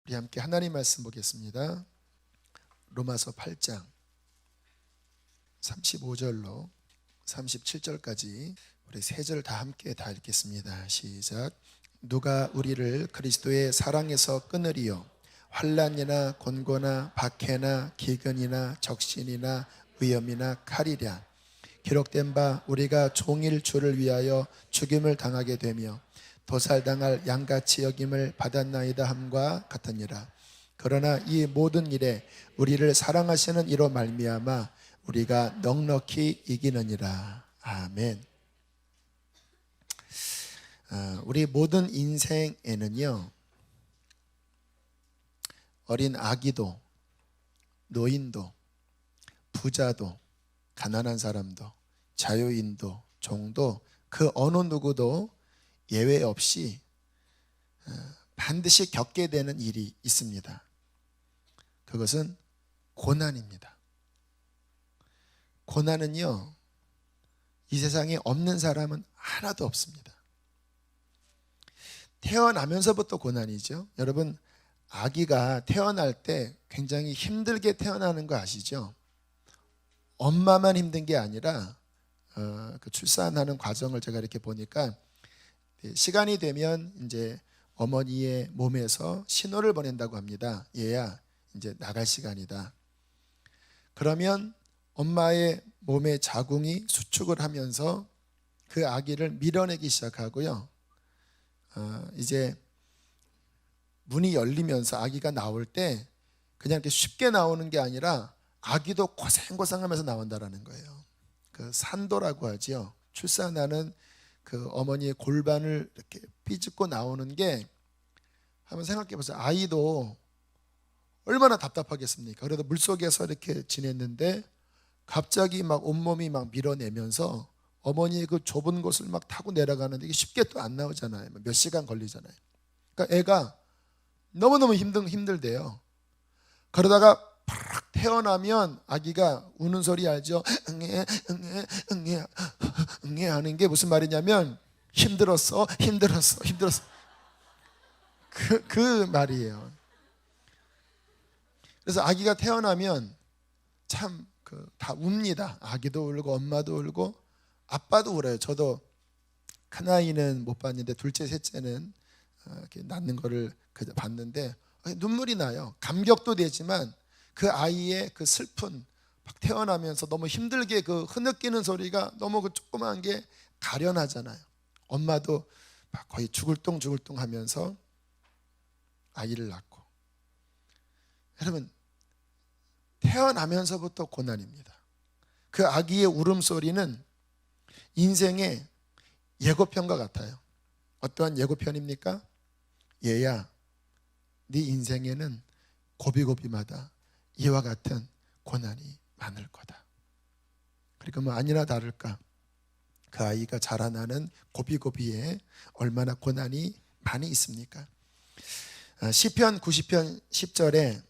우리 함께 하나님 말씀 보겠습니다. 로마서 8장 35절로 37절까지 우리 세 절 다 함께 다 읽겠습니다. 시작. 누가 우리를 그리스도의 사랑에서 끊으리요? 환난이나 곤고나 박해나 기근이나 적신이나 위험이나 칼이랴. 기록된 바 우리가 종일 주를 위하여 죽임을 당하게 되며 도살당할 양같이 여김을 받았나이다 함과 같으니라. 그러나 이 모든 일에 우리를 사랑하시는 이로 말미암아 우리가 넉넉히 이기느니라. 아멘. 우리 모든 인생에는요, 어린 아기도, 노인도, 부자도, 가난한 사람도, 자유인도, 종도, 그 어느 누구도 예외 없이 반드시 겪게 되는 일이 있습니다. 그것은 고난입니다. 고난은요, 이 세상에 없는 사람은 하나도 없습니다. 태어나면서부터 고난이죠. 여러분, 아기가 태어날 때 굉장히 힘들게 태어나는 거 아시죠? 엄마만 힘든 게 아니라 그 출산하는 과정을 제가 이렇게 보니까 시간이 되면 이제 어머니의 몸에서 신호를 보낸다고 합니다. 얘야, 이제 나갈 시간이다. 그러면 엄마의 몸의 자궁이 수축을 하면서 그 아기를 밀어내기 시작하고요. 이제 문이 열리면서 아기가 나올 때 그냥 이렇게 쉽게 나오는 게 아니라 아기도 고생고생하면서 나온다라는 거예요. 그 산도라고 하지요. 출산하는 그 어머니의 골반을 이렇게 삐집고 나오는 게, 한번 생각해 보세요. 아이도 얼마나 답답하겠습니까? 그래도 물속에서 이렇게 지냈는데 갑자기 막 온몸이 막 밀어내면서 어머니의 그 좁은 곳을 막 타고 내려가는데 이게 쉽게 또 안 나오잖아요. 몇 시간 걸리잖아요. 그러니까 애가 너무너무 힘들대요. 그러다가 팍 태어나면 아기가 우는 소리 알죠? 응애 응애 응애 응애 하는 게 무슨 말이냐면 힘들었어 그 말이에요. 그래서 아기가 태어나면 참 다 웁니다. 아기도 울고 엄마도 울고 아빠도 울어요. 저도 큰아이는 못 봤는데 둘째 셋째는 이렇게 낳는 거를 봤는데 눈물이 나요. 감격도 되지만 그 아이의 그 슬픈, 막 태어나면서 너무 힘들게 그 흐느끼는 소리가 너무 그 조그만 게 가련하잖아요. 엄마도 막 거의 죽을똥 하면서 아이를 낳고. 여러분, 태어나면서부터 고난입니다. 그 아기의 울음소리는 인생의 예고편과 같아요. 어떠한 예고편입니까? 얘야, 네 인생에는 고비고비마다 이와 같은 고난이 많을 거다. 그리고 뭐 아니나 다를까 그 아이가 자라나는 고비고비에 얼마나 고난이 많이 있습니까? 시편 90편 10절에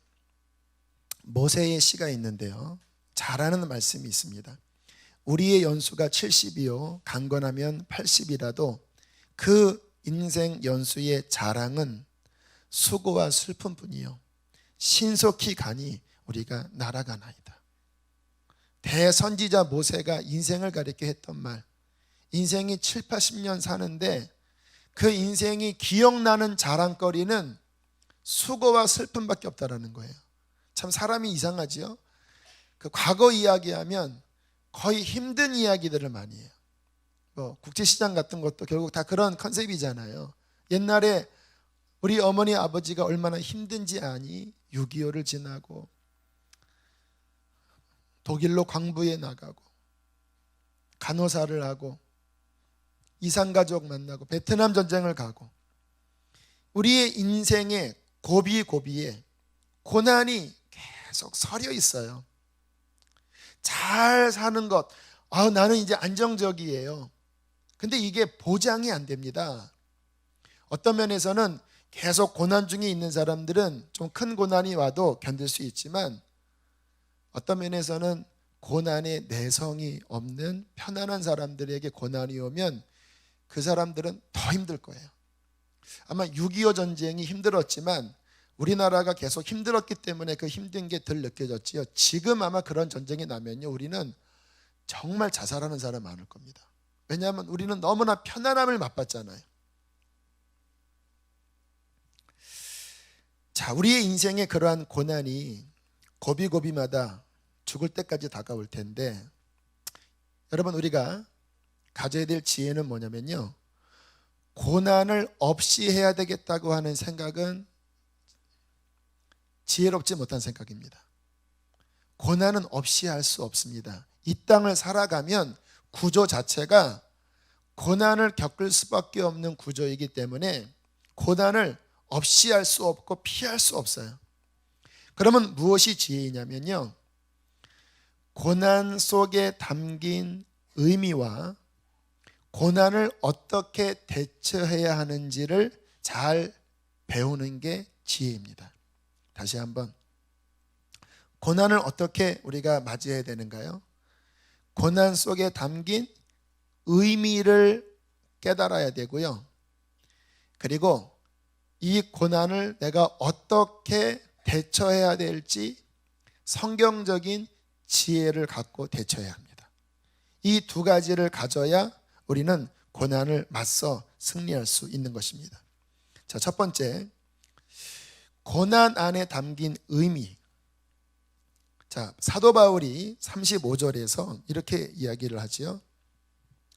모세의 시가 있는데요, 잘하는 말씀이 있습니다. 우리의 연수가 70이요 강건하면 80이라도 그 인생 연수의 자랑은 수고와 슬픔뿐이요 신속히 가니 우리가 날아가나이다. 대선지자 모세가 인생을 가리켜 했던 말, 인생이 7, 80년 사는데 그 인생이 기억나는 자랑거리는 수고와 슬픔밖에 없다라는 거예요. 참 사람이 이상하지요. 그 과거 이야기하면 거의 힘든 이야기들을 많이 해요. 뭐 국제시장 같은 것도 결국 다 그런 컨셉이잖아요. 옛날에 우리 어머니 아버지가 얼마나 힘든지 아니? 6.25를 지나고 독일로 광부에 나가고 간호사를 하고 이산가족 만나고 베트남 전쟁을 가고, 우리의 인생의 고비고비에 고난이 계속 서려 있어요. 잘 사는 것, 나는 이제 안정적이에요. 근데 이게 보장이 안 됩니다. 어떤 면에서는 계속 고난 중에 있는 사람들은 좀 큰 고난이 와도 견딜 수 있지만, 어떤 면에서는 고난에 내성이 없는 편안한 사람들에게 고난이 오면 그 사람들은 더 힘들 거예요. 아마 6.25 전쟁이 힘들었지만 우리나라가 계속 힘들었기 때문에 그 힘든 게 덜 느껴졌지요. 지금 아마 그런 전쟁이 나면요, 우리는 정말 자살하는 사람 많을 겁니다. 왜냐하면 우리는 너무나 편안함을 맛봤잖아요. 자, 우리의 인생에 그러한 고난이 고비고비마다 죽을 때까지 다가올 텐데, 여러분, 우리가 가져야 될 지혜는 뭐냐면요, 고난을 없이 해야 되겠다고 하는 생각은 지혜롭지 못한 생각입니다. 고난은 없이 할 수 없습니다. 이 땅을 살아가면 구조 자체가 고난을 겪을 수밖에 없는 구조이기 때문에 고난을 없이 할 수 없고 피할 수 없어요. 그러면 무엇이 지혜이냐면요, 고난 속에 담긴 의미와 고난을 어떻게 대처해야 하는지를 잘 배우는 게 지혜입니다. 다시 한번, 고난을 어떻게 우리가 맞이해야 되는가요? 고난 속에 담긴 의미를 깨달아야 되고요, 그리고 이 고난을 내가 어떻게 대처해야 될지 성경적인 지혜를 갖고 대처해야 합니다. 이 두 가지를 가져야 우리는 고난을 맞서 승리할 수 있는 것입니다. 자, 첫 번째, 고난 안에 담긴 의미. 자, 사도 바울이 35절에서 이렇게 이야기를 하지요.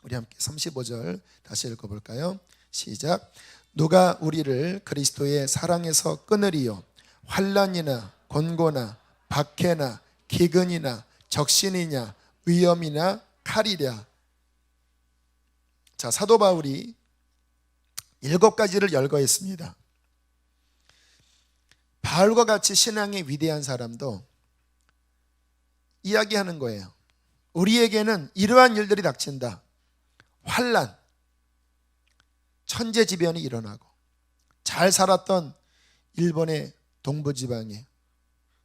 우리 함께 35절 다시 읽어볼까요? 시작. 누가 우리를 그리스도의 사랑에서 끊으리요? 환난이나 곤고나 박해나 기근이나 적신이냐 위험이나 칼이랴. 자, 사도 바울이 7가지를 열거했습니다. 바울과 같이 신앙이 위대한 사람도 이야기하는 거예요. 우리에게는 이러한 일들이 닥친다. 환난, 천재지변이 일어나고, 잘 살았던 일본의 동부지방에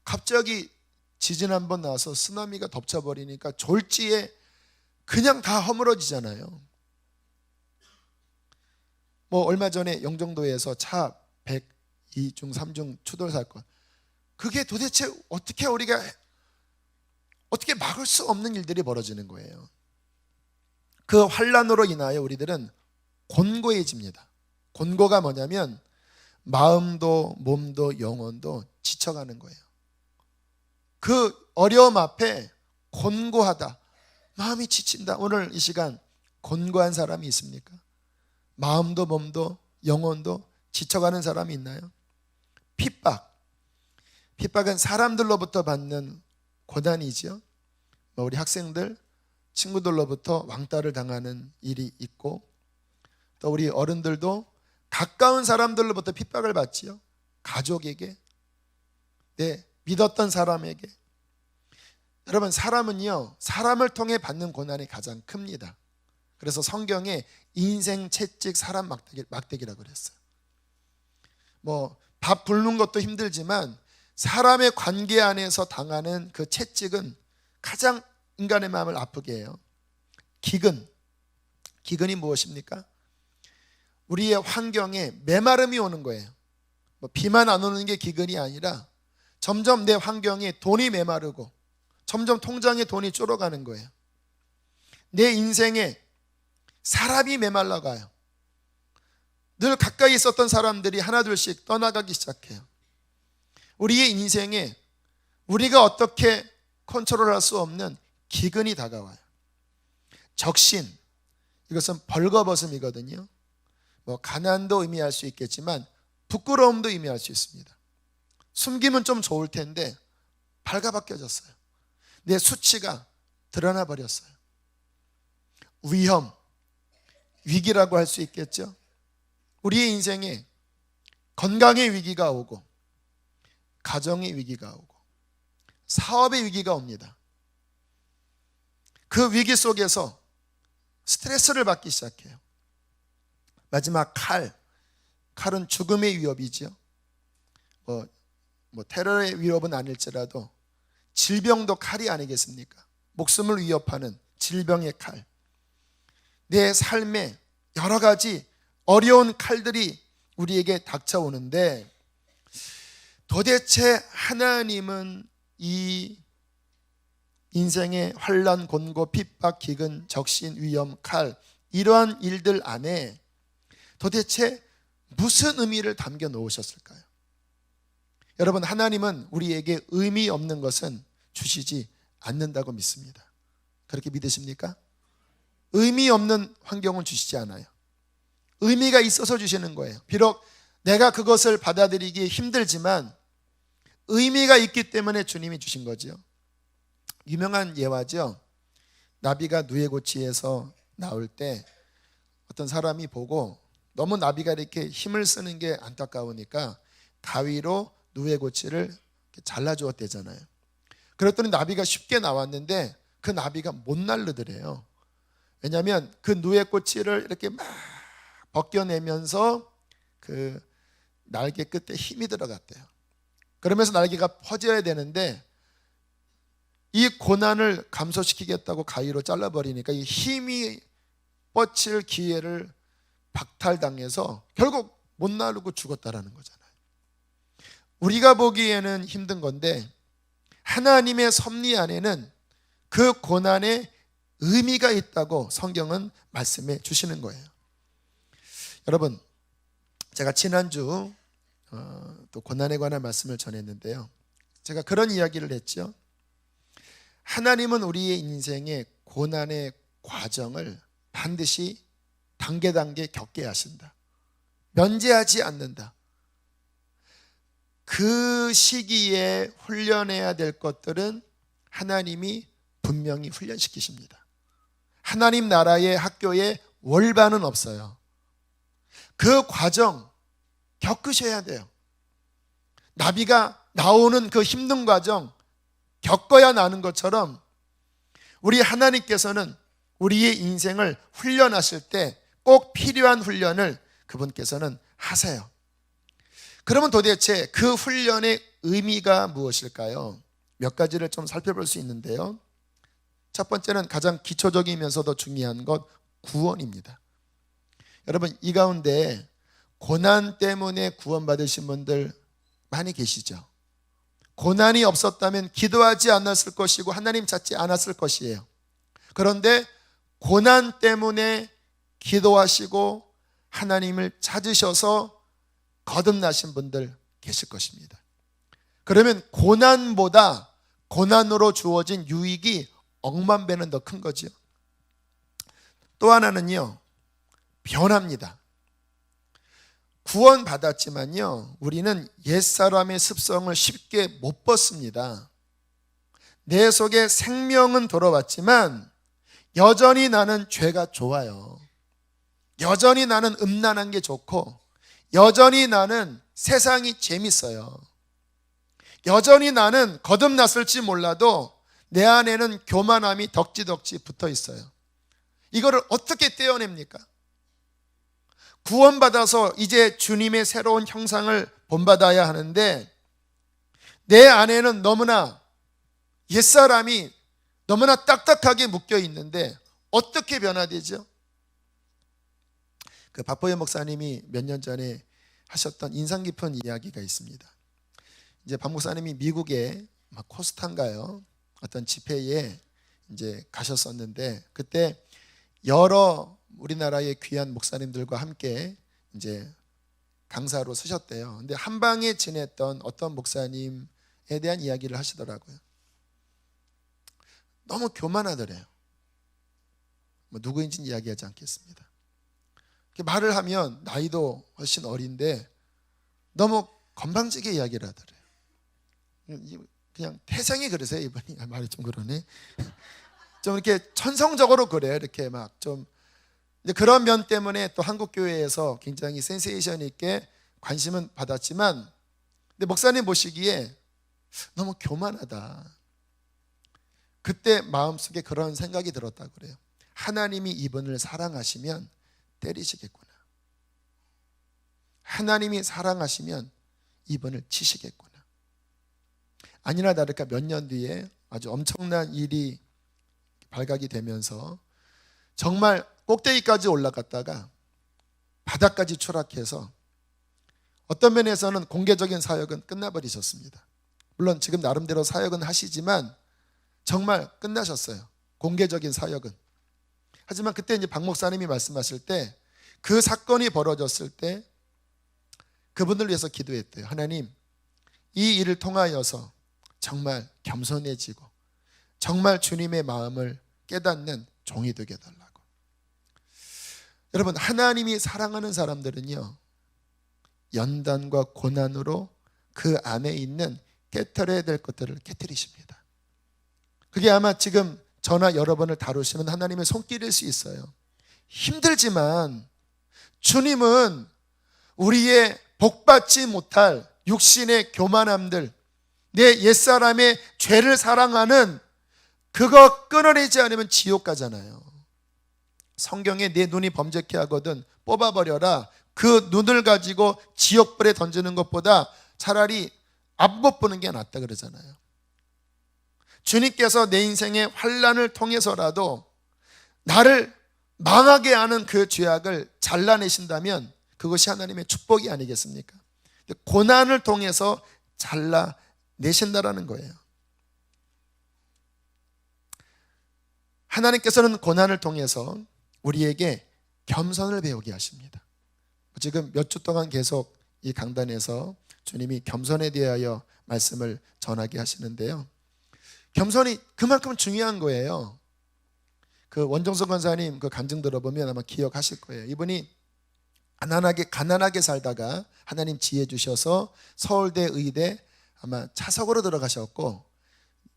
갑자기 지진 한번 나서 쓰나미가 덮쳐버리니까 졸지에 그냥 다 허물어지잖아요. 뭐 얼마 전에 영종도에서 차 102중 3중 추돌 사건, 그게 도대체 우리가 어떻게 막을 수 없는 일들이 벌어지는 거예요. 그 환난으로 인하여 우리들은 곤고해집니다. 곤고가 뭐냐면 마음도 몸도 영혼도 지쳐가는 거예요. 그 어려움 앞에 곤고하다, 마음이 지친다. 오늘 이 시간 곤고한 사람이 있습니까? 마음도 몸도 영혼도 지쳐가는 사람이 있나요? 핍박은 사람들로부터 받는 고난이죠. 우리 학생들, 친구들로부터 왕따를 당하는 일이 있고, 또 우리 어른들도 가까운 사람들로부터 핍박을 받지요. 가족에게, 믿었던 사람에게. 여러분, 사람은요, 사람을 통해 받는 고난이 가장 큽니다. 그래서 성경에 인생 채찍 사람 막대기라고 그랬어요. 뭐 밥 굶는 것도 힘들지만 사람의 관계 안에서 당하는 그 채찍은 가장 인간의 마음을 아프게 해요. 기근이 무엇입니까? 우리의 환경에 메마름이 오는 거예요. 뭐 비만 안 오는 게 기근이 아니라 점점 내 환경에 돈이 메마르고 점점 통장에 돈이 줄어가는 거예요. 내 인생에 사람이 메말라가요. 늘 가까이 있었던 사람들이 하나둘씩 떠나가기 시작해요. 우리의 인생에 우리가 어떻게 컨트롤할 수 없는 기근이 다가와요. 적신, 이것은 벌거벗음이거든요. 뭐 가난도 의미할 수 있겠지만 부끄러움도 의미할 수 있습니다. 숨기면 좀 좋을 텐데 발가벗겨졌어요. 내 수치가 드러나 버렸어요. 위험, 위기라고 할 수 있겠죠. 우리의 인생에 건강의 위기가 오고, 가정의 위기가 오고, 사업의 위기가 옵니다. 그 위기 속에서 스트레스를 받기 시작해요. 마지막 칼은 죽음의 위협이죠. 뭐 테러의 위협은 아닐지라도 질병도 칼이 아니겠습니까? 목숨을 위협하는 질병의 칼. 내 삶에 여러 가지 어려운 칼들이 우리에게 닥쳐오는데, 도대체 하나님은 이 인생의 환난, 곤고, 핍박, 기근, 적신, 위험, 칼 이러한 일들 안에 도대체 무슨 의미를 담겨 놓으셨을까요? 여러분, 하나님은 우리에게 의미 없는 것은 주시지 않는다고 믿습니다. 그렇게 믿으십니까? 의미 없는 환경은 주시지 않아요. 의미가 있어서 주시는 거예요. 비록 내가 그것을 받아들이기 힘들지만 의미가 있기 때문에 주님이 주신 거죠. 유명한 예화죠. 나비가 누에고치에서 나올 때 어떤 사람이 보고 너무 나비가 이렇게 힘을 쓰는 게 안타까우니까 가위로 누에고치를 잘라주었대잖아요. 그랬더니 나비가 쉽게 나왔는데 그 나비가 못 날르더래요. 왜냐하면 그 누에고치를 이렇게 막 벗겨내면서 그 날개 끝에 힘이 들어갔대요. 그러면서 날개가 퍼져야 되는데 이 고난을 감소시키겠다고 가위로 잘라버리니까 이 힘이 뻗칠 기회를 박탈당해서 결국 못 나르고 죽었다라는 거잖아요. 우리가 보기에는 힘든 건데 하나님의 섭리 안에는 그 고난에 의미가 있다고 성경은 말씀해 주시는 거예요. 여러분, 제가 지난주 또 고난에 관한 말씀을 전했는데요. 제가 그런 이야기를 했죠. 하나님은 우리의 인생의 고난의 과정을 반드시 단계 겪게 하신다. 면제하지 않는다. 그 시기에 훈련해야 될 것들은 하나님이 분명히 훈련시키십니다. 하나님 나라의 학교에 월반은 없어요. 그 과정 겪으셔야 돼요. 나비가 나오는 그 힘든 과정 겪어야 나는 것처럼 우리 하나님께서는 우리의 인생을 훈련하실 때 꼭 필요한 훈련을 그분께서는 하세요. 그러면 도대체 그 훈련의 의미가 무엇일까요? 몇 가지를 좀 살펴볼 수 있는데요. 첫 번째는 가장 기초적이면서도 중요한 것, 구원입니다. 여러분, 이 가운데 고난 때문에 구원받으신 분들 많이 계시죠? 고난이 없었다면 기도하지 않았을 것이고 하나님 찾지 않았을 것이에요. 그런데 고난 때문에 기도하시고 하나님을 찾으셔서 거듭나신 분들 계실 것입니다. 그러면 고난보다 고난으로 주어진 유익이 억만 배는 더 큰 거죠. 또 하나는요, 변합니다. 구원받았지만요, 우리는 옛사람의 습성을 쉽게 못 벗습니다. 내 속에 생명은 돌아왔지만 여전히 나는 죄가 좋아요. 여전히 나는 음란한 게 좋고 여전히 나는 세상이 재밌어요. 여전히 나는 거듭났을지 몰라도 내 안에는 교만함이 덕지덕지 붙어 있어요. 이거를 어떻게 떼어냅니까? 구원받아서 이제 주님의 새로운 형상을 본받아야 하는데 내 안에는 너무나 옛사람이 너무나 딱딱하게 묶여 있는데 어떻게 변화되죠? 그 박보현 목사님이 몇 년 전에 하셨던 인상 깊은 이야기가 있습니다. 이제 박 목사님이 미국에 코스탄가요? 어떤 집회에 이제 가셨었는데 그때 여러 우리나라의 귀한 목사님들과 함께 이제 강사로 서셨대요. 근데 한 방에 지냈던 어떤 목사님에 대한 이야기를 하시더라고요. 너무 교만하더래요. 누구인지는 이야기하지 않겠습니다. 말을 하면 나이도 훨씬 어린데 너무 건방지게 이야기를 하더래요. 그냥 태생이 그러세요, 이분이. 말이 좀 그러네. 좀 이렇게 천성적으로 그래요. 이렇게 막 좀 그런 면 때문에 또 한국 교회에서 굉장히 센세이션 있게 관심은 받았지만, 근데 목사님 보시기에 너무 교만하다. 그때 마음속에 그런 생각이 들었다고 그래요. 하나님이 이분을 사랑하시면 때리시겠구나. 하나님이 사랑하시면 이분을 치시겠구나. 아니나 다를까 몇 년 뒤에 아주 엄청난 일이 발각이 되면서 정말 꼭대기까지 올라갔다가 바닥까지 추락해서 어떤 면에서는 공개적인 사역은 끝나버리셨습니다. 물론 지금 나름대로 사역은 하시지만 정말 끝나셨어요. 공개적인 사역은. 하지만 그때 이제 박 목사님이 말씀하실 때 그 사건이 벌어졌을 때 그분을 위해서 기도했대요. 하나님, 이 일을 통하여서 정말 겸손해지고 정말 주님의 마음을 깨닫는 종이 되게 해달라고. 여러분, 하나님이 사랑하는 사람들은요, 연단과 고난으로 그 안에 있는 깨트려야 될 것들을 깨트리십니다. 그게 아마 지금 저나 여러분을 다루시는 하나님의 손길일 수 있어요. 힘들지만 주님은 우리의 복받지 못할 육신의 교만함들, 내 옛사람의 죄를 사랑하는 그거 끊어내지 않으면 지옥 가잖아요. 성경에 내 눈이 범죄케 하거든 뽑아버려라. 그 눈을 가지고 지옥불에 던지는 것보다 차라리 안 못 보는 게 낫다 그러잖아요. 주님께서 내 인생의 환난을 통해서라도 나를 망하게 하는 그 죄악을 잘라내신다면 그것이 하나님의 축복이 아니겠습니까? 고난을 통해서 잘라내신다라는 거예요. 하나님께서는 고난을 통해서 우리에게 겸손을 배우게 하십니다. 지금 몇 주 동안 계속 이 강단에서 주님이 겸손에 대하여 말씀을 전하게 하시는데요, 겸손이 그만큼 중요한 거예요. 그 원정석 권사님 그 간증 들어보면 아마 기억하실 거예요. 이분이 가난하게 살다가 하나님 지혜 주셔서 서울대 의대 아마 차석으로 들어가셨고,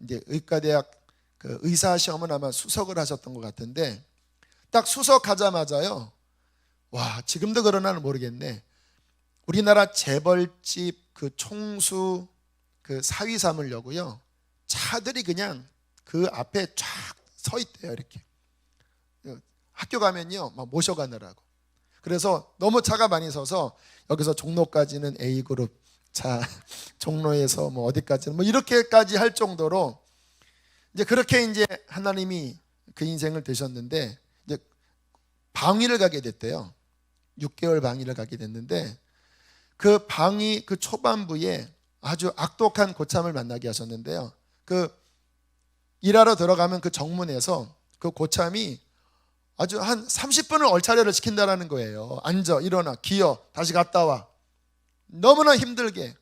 이제 의과대학 그 의사 시험은 아마 수석을 하셨던 것 같은데, 딱 수석하자마자요, 와, 지금도 그러나는 모르겠네, 우리나라 재벌집 그 총수 그 사위 삼으려고요, 차들이 그냥 그 앞에 쫙 서 있대요. 이렇게 학교 가면요 막 모셔가느라고. 그래서 너무 차가 많이 서서 여기서 종로까지는 A그룹 차, 종로에서 뭐 어디까지는 뭐 이렇게까지 할 정도로 이제 그렇게 이제 하나님이 그 인생을 되셨는데, 이제 방위를 가게 됐대요. 6개월 방위를 가게 됐는데, 그 방위 그 초반부에 아주 악독한 고참을 만나게 하셨는데요, 그 일하러 들어가면 그 정문에서 그 고참이 아주 한 30분을 얼차려를 시킨다라는 거예요. 앉아, 일어나, 기어, 다시 갔다 와. 너무나 힘들게.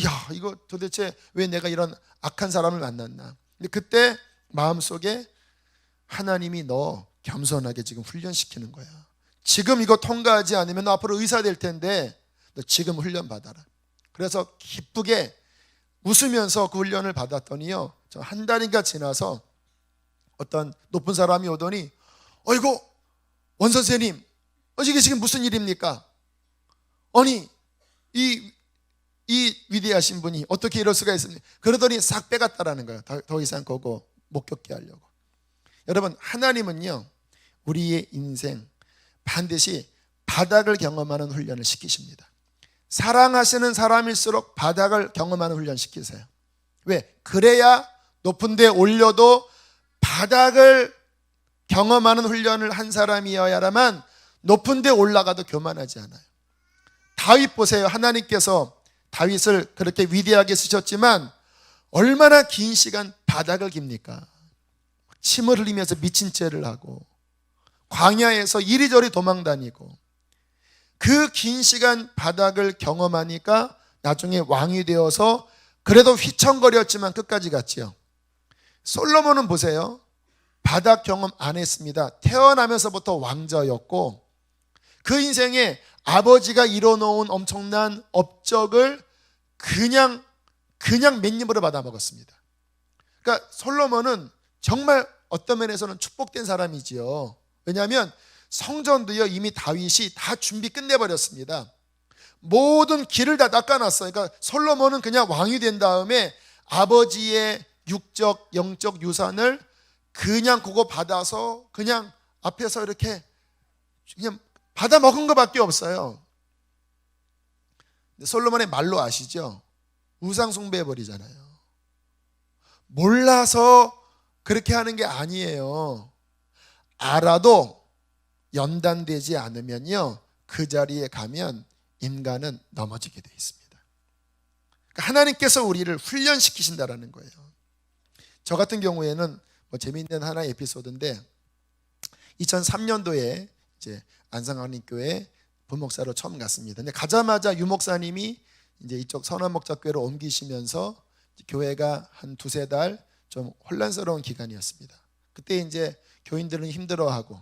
야, 이거 도대체 왜 내가 이런 악한 사람을 만났나. 근데 그때 마음속에 하나님이 너 겸손하게 지금 훈련시키는 거야. 지금 이거 통과하지 않으면 너 앞으로 의사 될 텐데 너 지금 훈련 받아라. 그래서 기쁘게 웃으면서 그 훈련을 받았더니요, 저 한 달인가 지나서 어떤 높은 사람이 오더니, 어이구 원 선생님, 이게 지금 무슨 일입니까? 아니 이 위대하신 분이 어떻게 이럴 수가 있습니까? 그러더니 싹 빼갔다라는 거예요. 더 이상 그거 못 겪게 하려고. 여러분, 하나님은요 우리의 인생 반드시 바닥을 경험하는 훈련을 시키십니다. 사랑하시는 사람일수록 바닥을 경험하는 훈련 시키세요. 왜? 그래야 높은 데 올려도 바닥을 경험하는 훈련을 한 사람이어야만 높은 데 올라가도 교만하지 않아요. 다윗 보세요. 하나님께서 다윗을 그렇게 위대하게 쓰셨지만 얼마나 긴 시간 바닥을 깁니까? 침을 흘리면서 미친 죄를 하고 광야에서 이리저리 도망다니고 그 긴 시간 바닥을 경험하니까 나중에 왕이 되어서 그래도 휘청거렸지만 끝까지 갔지요. 솔로몬은 보세요. 바닥 경험 안 했습니다. 태어나면서부터 왕자였고 그 인생에 아버지가 이뤄놓은 엄청난 업적을 그냥 맨입으로 받아먹었습니다. 그러니까 솔로몬은 정말 어떤 면에서는 축복된 사람이지요. 왜냐하면 성전도요 이미 다윗이 다 준비 끝내버렸습니다. 모든 길을 다 닦아놨어요. 그러니까 솔로몬은 그냥 왕이 된 다음에 아버지의 육적 영적 유산을 그냥 그거 받아서 그냥 앞에서 이렇게 그냥 받아 먹은 것밖에 없어요. 솔로몬의 말로 아시죠? 우상 숭배해 버리잖아요. 몰라서 그렇게 하는 게 아니에요. 알아도 연단되지 않으면요 그 자리에 가면 인간은 넘어지게 되어 있습니다. 그러니까 하나님께서 우리를 훈련시키신다라는 거예요. 저 같은 경우에는 뭐 재미있는 하나의 에피소드인데 2003년도에 이제 안상하나님교회 부목사로 처음 갔습니다. 근데 가자마자 유목사님이 이제 이쪽 선한목자교회로 옮기시면서 교회가 한 두세 달 좀 혼란스러운 기간이었습니다. 그때 이제 교인들은 힘들어하고,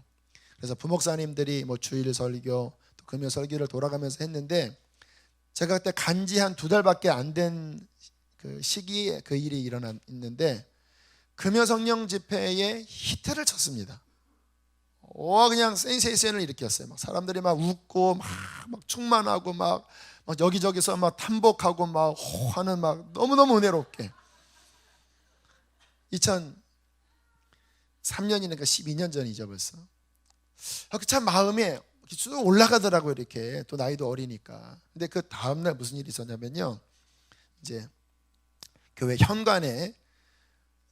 그래서 부목사님들이 뭐 주일 설교 또 금요 설교를 돌아가면서 했는데, 제가 그때 간지 한 두 달밖에 안 된 그 시기에 그 일이 일어났는데 금요 성령 집회에 히트를 쳤습니다. 그냥 센세이션을 일으켰어요. 막 사람들이 막 웃고 막 충만하고 막 여기저기서 막 탐복하고 막 하는 막 너무너무 은혜롭게. 2003년이니까 12년 전이죠 벌써. 참 마음에 쭉 올라가더라고요. 이렇게 또 나이도 어리니까. 근데 그 다음날 무슨 일이 있었냐면요, 이제 교회 현관에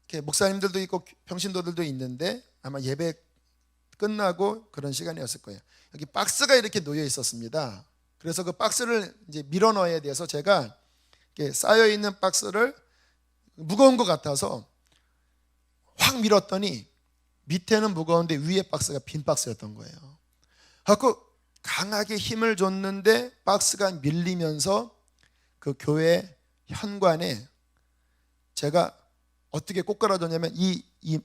이렇게 목사님들도 있고 평신도들도 있는데 아마 예배 끝나고 그런 시간이었을 거예요. 여기 박스가 이렇게 놓여 있었습니다. 그래서 그 박스를 이제 밀어 넣어야 돼서 제가 이렇게 쌓여 있는 박스를 무거운 것 같아서 확 밀었더니 밑에는 무거운데 위에 박스가 빈 박스였던 거예요. 그래서 강하게 힘을 줬는데 박스가 밀리면서 그 교회 현관에 제가 어떻게 꼬꾸라졌냐면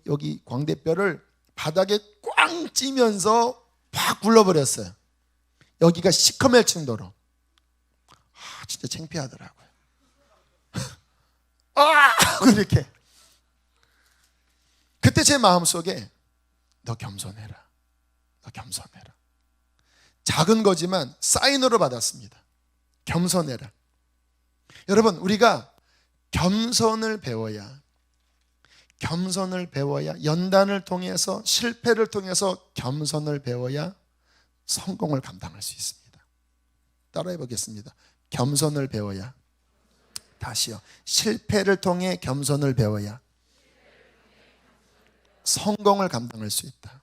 여기 광대뼈를 바닥에 꽝 찌면서 팍 굴러버렸어요. 여기가 시커멜 정도로. 진짜 창피하더라고요. 이렇게. 그때 제 마음속에 너 겸손해라. 너 겸손해라. 작은 거지만 사인으로 받았습니다. 겸손해라. 여러분, 우리가 겸손을 배워야, 연단을 통해서, 실패를 통해서 겸손을 배워야 성공을 감당할 수 있습니다. 따라해 보겠습니다. 겸손을 배워야, 다시요, 실패를 통해 겸손을 배워야 성공을 감당할 수 있다.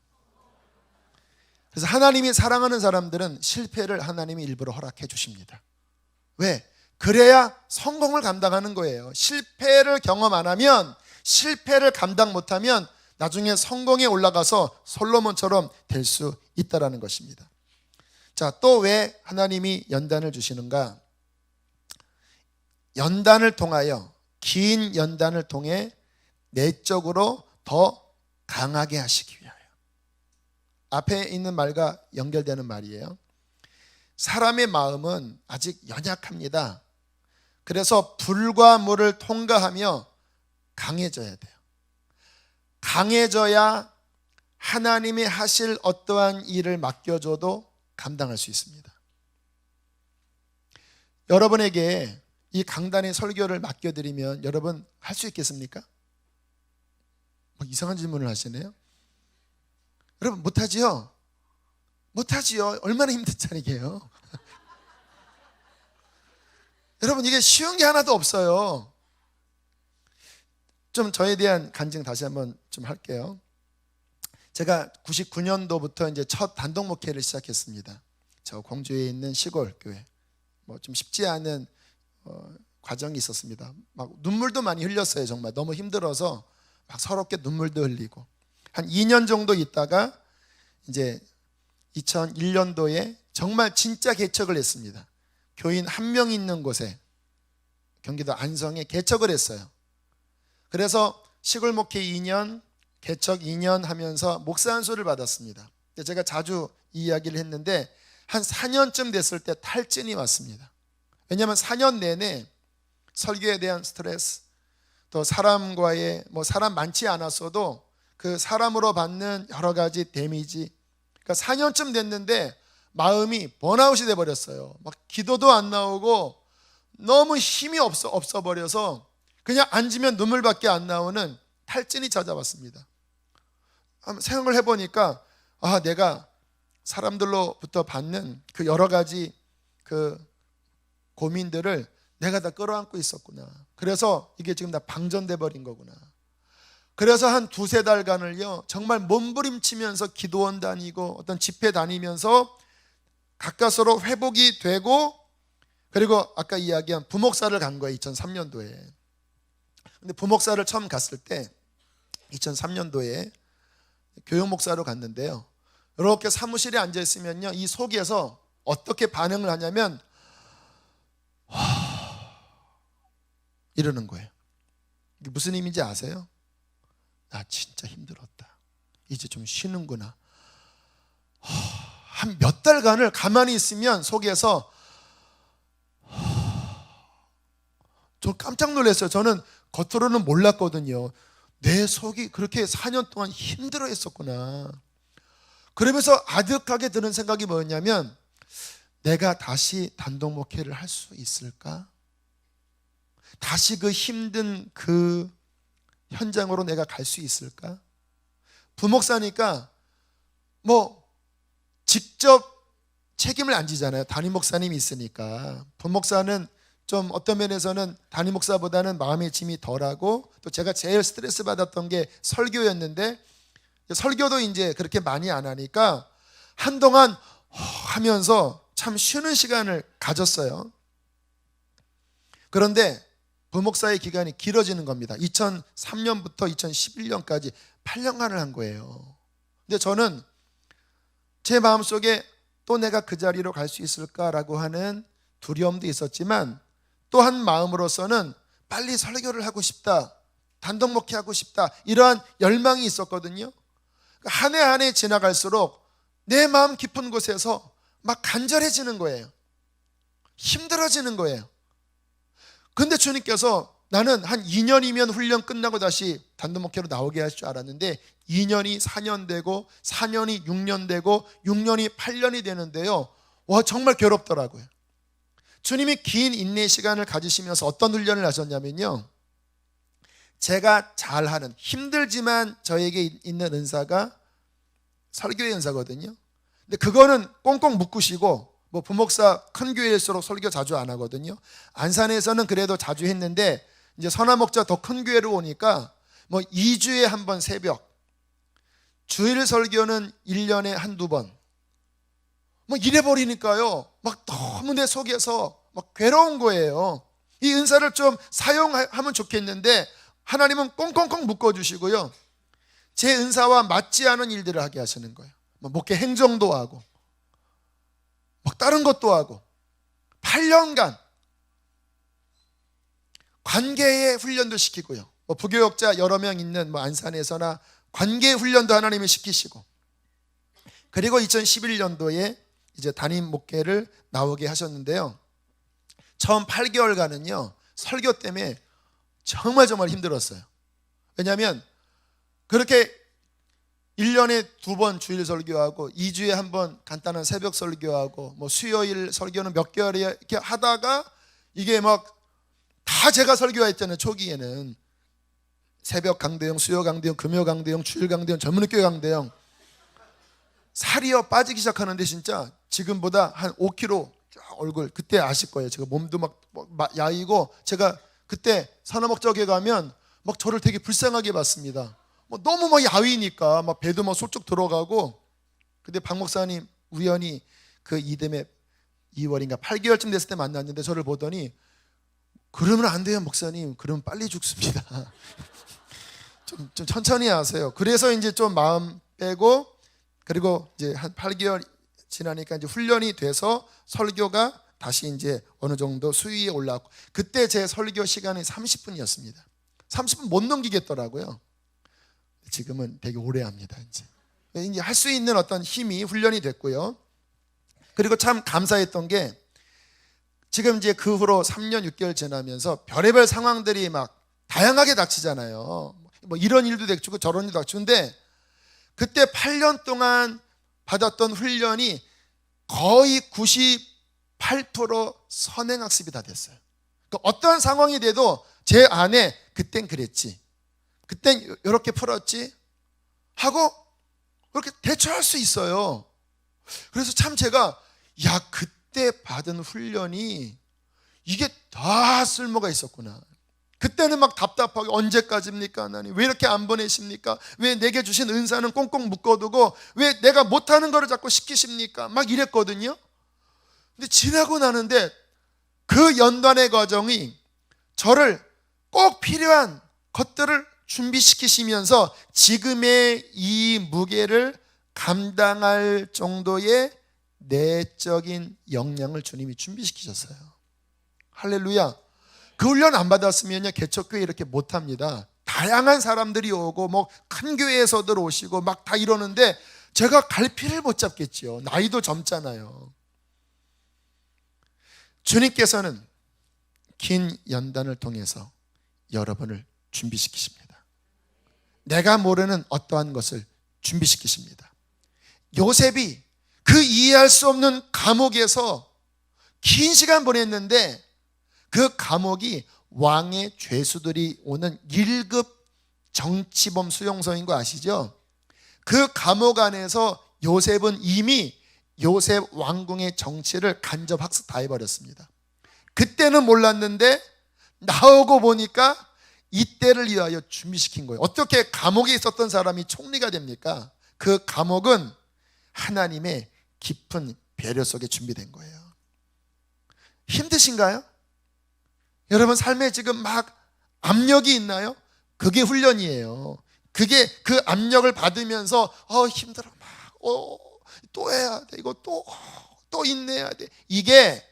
그래서 하나님이 사랑하는 사람들은 실패를 하나님이 일부러 허락해 주십니다. 왜? 그래야 성공을 감당하는 거예요. 실패를 경험 안 하면, 실패를 감당 못하면 나중에 성공에 올라가서 솔로몬처럼 될 수 있다는 것입니다. 자, 또 왜 하나님이 연단을 주시는가? 연단을 통하여, 긴 연단을 통해 내적으로 더 강하게 하시기 위하여. 앞에 있는 말과 연결되는 말이에요. 사람의 마음은 아직 연약합니다. 그래서 불과 물을 통과하며 강해져야 돼요. 강해져야 하나님이 하실 어떠한 일을 맡겨줘도 감당할 수 있습니다. 여러분에게 이 강단의 설교를 맡겨드리면 여러분 할 수 있겠습니까? 이상한 질문을 하시네요. 여러분 못하지요? 못하지요. 얼마나 힘든 자리게요. 여러분, 이게 쉬운 게 하나도 없어요. 좀 저에 대한 간증 다시 한번 좀 할게요. 제가 99년도부터 이제 첫 단독 목회를 시작했습니다. 저 공주에 있는 시골 교회. 뭐 좀 쉽지 않은 과정이 있었습니다. 막 눈물도 많이 흘렸어요. 정말 너무 힘들어서 막 서럽게 눈물도 흘리고. 한 2년 정도 있다가 이제 2001년도에 정말 진짜 개척을 했습니다. 교인 한 명 있는 곳에, 경기도 안성에 개척을 했어요. 그래서 시골 목회 2년, 개척 2년 하면서 목사 안수를 받았습니다. 제가 자주 이 이야기를 했는데 한 4년쯤 됐을 때 탈진이 왔습니다. 왜냐하면 4년 내내 설교에 대한 스트레스, 또 사람과의 사람 많지 않았어도 그 사람으로 받는 여러 가지 데미지, 그러니까 4년쯤 됐는데 마음이 번아웃이 돼버렸어요. 막 기도도 안 나오고 너무 힘이 없어 버려서 그냥 앉으면 눈물밖에 안 나오는 탈진이 찾아왔습니다. 생각을 해보니까 내가 사람들로부터 받는 그 여러 가지 그 고민들을 내가 다 끌어안고 있었구나. 그래서 이게 지금 다 방전돼 버린 거구나. 그래서 한 두세 달간을요 정말 몸부림치면서 기도원 다니고 어떤 집회 다니면서 가까스로 회복이 되고 그리고 아까 이야기한 부목사를 간 거예요. 2003년도에. 근데 부목사를 처음 갔을 때 2003년도에 교육목사로 갔는데요, 이렇게 사무실에 앉아 있으면요, 이 속에서 어떻게 반응을 하냐면 이러는 거예요. 이게 무슨 의미인지 아세요? 나 진짜 힘들었다, 이제 좀 쉬는구나. 한 몇 달간을 가만히 있으면 속에서 저 깜짝 놀랐어요. 저는 겉으로는 몰랐거든요. 내 속이 그렇게 4년 동안 힘들어 했었구나. 그러면서 아득하게 드는 생각이 뭐였냐면, 내가 다시 단독 목회를 할 수 있을까? 다시 그 힘든 그 현장으로 내가 갈 수 있을까? 부목사니까 뭐 직접 책임을 안 지잖아요. 담임 목사님이 있으니까. 부목사는 좀 어떤 면에서는 담임 목사보다는 마음의 짐이 덜하고, 또 제가 제일 스트레스 받았던 게 설교였는데, 설교도 이제 그렇게 많이 안 하니까 한동안 하면서 참 쉬는 시간을 가졌어요. 그런데 부목사의 기간이 길어지는 겁니다. 2003년부터 2011년까지 8년간을 한 거예요. 근데 저는 제 마음속에 또 내가 그 자리로 갈 수 있을까라고 하는 두려움도 있었지만, 또 한 마음으로서는 빨리 설교를 하고 싶다, 단독 목회하고 싶다, 이러한 열망이 있었거든요. 한 해 한 해 지나갈수록 내 마음 깊은 곳에서 막 간절해지는 거예요. 힘들어지는 거예요. 근데 주님께서 나는 한 2년이면 훈련 끝나고 다시 단독 목회로 나오게 할 줄 알았는데, 2년이 4년 되고 4년이 6년 되고 6년이 8년이 되는데요, 와, 정말 괴롭더라고요. 주님이 긴 인내 시간을 가지시면서 어떤 훈련을 하셨냐면요, 제가 잘하는, 힘들지만 저에게 있는 은사가 설교의 은사거든요. 근데 그거는 꽁꽁 묶으시고, 뭐 부목사 큰 교회일수록 설교 자주 안 하거든요. 안산에서는 그래도 자주 했는데, 이제 선화목자 더 큰 교회로 오니까 뭐 2주에 한 번 새벽, 주일 설교는 1년에 한두 번, 뭐 이래 버리니까요, 막 너무 내 속에서 막 괴로운 거예요. 이 은사를 좀 사용하면 좋겠는데 하나님은 꽁꽁꽁 묶어주시고요, 제 은사와 맞지 않은 일들을 하게 하시는 거예요. 뭐 목회 행정도 하고 막 다른 것도 하고, 8년간 관계의 훈련도 시키고요, 뭐 부교역자 여러 명 있는 뭐 안산에서나 관계 훈련도 하나님이 시키시고, 그리고 2011년도에 이제 담임 목회를 나오게 하셨는데요, 처음 8개월간은요 설교 때문에 정말 힘들었어요. 왜냐하면 그렇게 1년에 2번 주일 설교하고 2주에 한 번 간단한 새벽 설교하고 뭐 수요일 설교는 몇 개월 이렇게 하다가, 이게 막 다 제가 설교했잖아요. 초기에는 새벽 강대형, 수요 강대형, 금요 강대형, 주일 강대형, 전문학교 강대형, 살이요 빠지기 시작하는데 진짜 지금보다 한 5kg 얼굴, 그때 아실 거예요. 제가 몸도 막 야이고, 제가 그때 산업목적에 가면 막 저를 되게 불쌍하게 봤습니다. 뭐 너무 막 야위니까 막 배도 막 솔쭉 들어가고. 근데 박 목사님 우연히 그 이듬해 2월인가 8개월쯤 됐을 때 만났는데, 저를 보더니 그러면 안 돼요 목사님, 그러면 빨리 죽습니다. 좀 천천히 하세요. 그래서 이제 좀 마음 빼고, 그리고 이제 한 8개월 지나니까 이제 훈련이 돼서 설교가 다시 이제 어느 정도 수위에 올라왔고, 그때 제 설교 시간이 30분이었습니다. 30분 못 넘기겠더라고요. 지금은 되게 오래 합니다. 이제 할 수 있는 어떤 힘이 훈련이 됐고요. 그리고 참 감사했던 게, 지금 이제 그 후로 3년 6개월 지나면서 별의별 상황들이 막 다양하게 닥치잖아요. 뭐 이런 일도 닥치고 저런 일도 닥치는데, 그때 8년 동안 받았던 훈련이 거의 98% 선행학습이 다 됐어요. 그러니까 어떠한 상황이 돼도 제 안에 그땐 그랬지, 그땐 이렇게 풀었지 하고 그렇게 대처할 수 있어요. 그래서 참 제가, 야, 그때 받은 훈련이 이게 다 쓸모가 있었구나. 그때는 막 답답하게, 언제까지입니까 하나님, 왜 이렇게 안 보내십니까, 왜 내게 주신 은사는 꽁꽁 묶어두고 왜 내가 못하는 거를 자꾸 시키십니까, 막 이랬거든요. 근데 지나고 나는데 그 그 연단의 과정이 저를 꼭 필요한 것들을 준비시키시면서 지금의 이 무게를 감당할 정도의 내적인 역량을 주님이 준비시키셨어요. 할렐루야. 그 훈련 안 받았으면요, 개척교회 이렇게 못합니다. 다양한 사람들이 오고 뭐 큰 교회에서들 오시고 막 다 이러는데 제가 갈피를 못 잡겠죠. 나이도 젊잖아요. 주님께서는 긴 연단을 통해서 여러분을 준비시키십니다. 내가 모르는 어떠한 것을 준비시키십니다. 요셉이 그 이해할 수 없는 감옥에서 긴 시간 보냈는데 그 감옥이 왕의 죄수들이 오는 1급 정치범 수용소인 거 아시죠? 그 감옥 안에서 요셉은 이미 요셉 왕궁의 정치를 간접 학습 다 해버렸습니다. 그때는 몰랐는데 나오고 보니까 이때를 위하여 준비시킨 거예요. 어떻게 감옥에 있었던 사람이 총리가 됩니까? 그 감옥은 하나님의 깊은 배려 속에 준비된 거예요. 힘드신가요? 여러분 삶에 지금 막 압력이 있나요? 그게 훈련이에요. 그게 그 압력을 받으면서 힘들어 또 해야 돼. 이거 또 인내해야 돼. 이게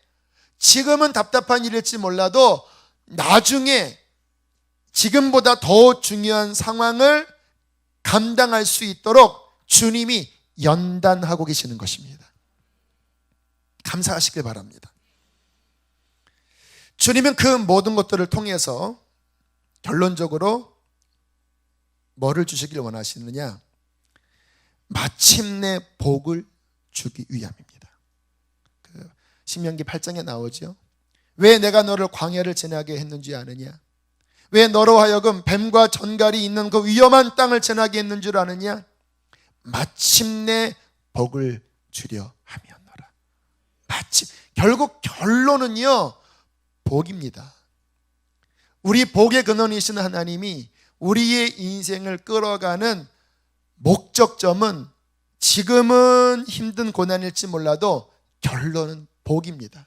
지금은 답답한 일일지 몰라도 나중에 지금보다 더 중요한 상황을 감당할 수 있도록 주님이 연단하고 계시는 것입니다. 감사하시길 바랍니다. 주님은 그 모든 것들을 통해서 결론적으로 뭐를 주시길 원하시느냐? 마침내 복을 주기 위함입니다. 그 신명기 8장에 나오죠. 왜 내가 너를 광야를 지나게 했는지 아느냐? 왜 너로 하여금 뱀과 전갈이 있는 그 위험한 땅을 지나게 했는 줄 아느냐? 마침내 복을 주려 함이었노라. 결국 결론은요, 복입니다. 우리 복의 근원이신 하나님이 우리의 인생을 끌어가는 목적점은 지금은 힘든 고난일지 몰라도 결론은 복입니다.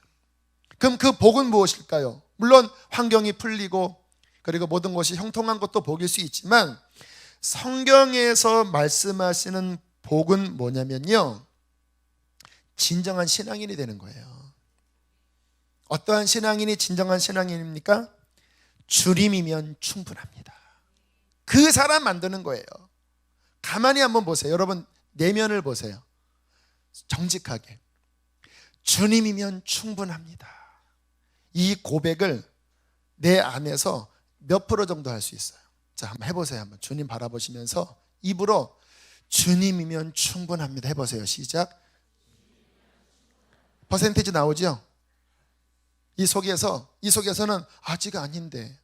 그럼 그 복은 무엇일까요? 물론 환경이 풀리고 그리고 모든 것이 형통한 것도 복일 수 있지만 성경에서 말씀하시는 복은 뭐냐면요, 진정한 신앙인이 되는 거예요. 어떠한 신앙인이 진정한 신앙인입니까? 주님이면 충분합니다. 그 사람 만드는 거예요. 가만히 한번 보세요. 여러분 내면을 보세요. 정직하게. 주님이면 충분합니다. 이 고백을 내 안에서 몇 프로 정도 할 수 있어요? 자, 한번 해보세요. 한번 주님 바라보시면서 입으로 주님이면 충분합니다 해보세요. 시작. 퍼센테이지 나오죠? 이 속에서는 아직 아닌데,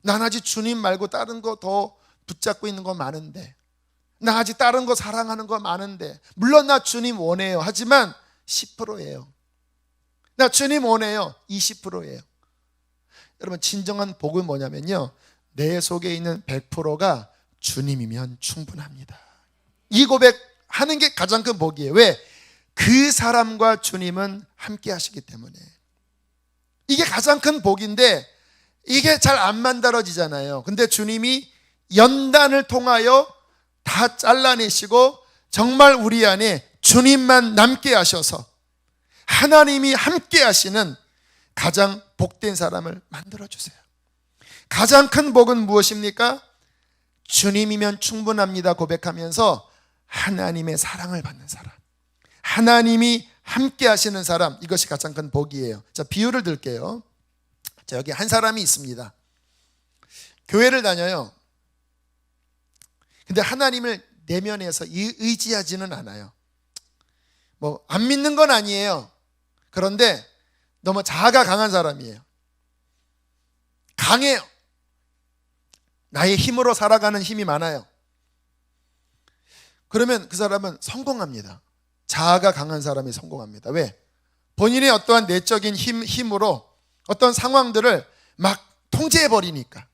난 아직 주님 말고 다른 거 더 붙잡고 있는 거 많은데, 나 아직 다른 거 사랑하는 거 많은데, 물론 나 주님 원해요. 하지만 10%예요. 나 주님 원해요. 20%예요. 여러분 진정한 복은 뭐냐면요, 내 속에 있는 100%가 주님이면 충분합니다. 이 고백하는 게 가장 큰 복이에요. 왜? 그 사람과 주님은 함께 하시기 때문에. 이게 가장 큰 복인데 이게 잘 안 만들어지잖아요. 근데 주님이 연단을 통하여 다 잘라내시고 정말 우리 안에 주님만 남게 하셔서 하나님이 함께 하시는 가장 복된 사람을 만들어주세요. 가장 큰 복은 무엇입니까? 주님이면 충분합니다 고백하면서 하나님의 사랑을 받는 사람, 하나님이 함께 하시는 사람, 이것이 가장 큰 복이에요. 자, 비유를 들게요. 자, 여기 한 사람이 있습니다. 교회를 다녀요. 근데 하나님을 내면에서 의지하지는 않아요. 뭐 안 믿는 건 아니에요. 그런데 너무 자아가 강한 사람이에요. 강해요. 나의 힘으로 살아가는 힘이 많아요. 그러면 그 사람은 성공합니다. 자아가 강한 사람이 성공합니다. 왜? 본인의 어떠한 내적인 힘으로 어떤 상황들을 막 통제해버리니까,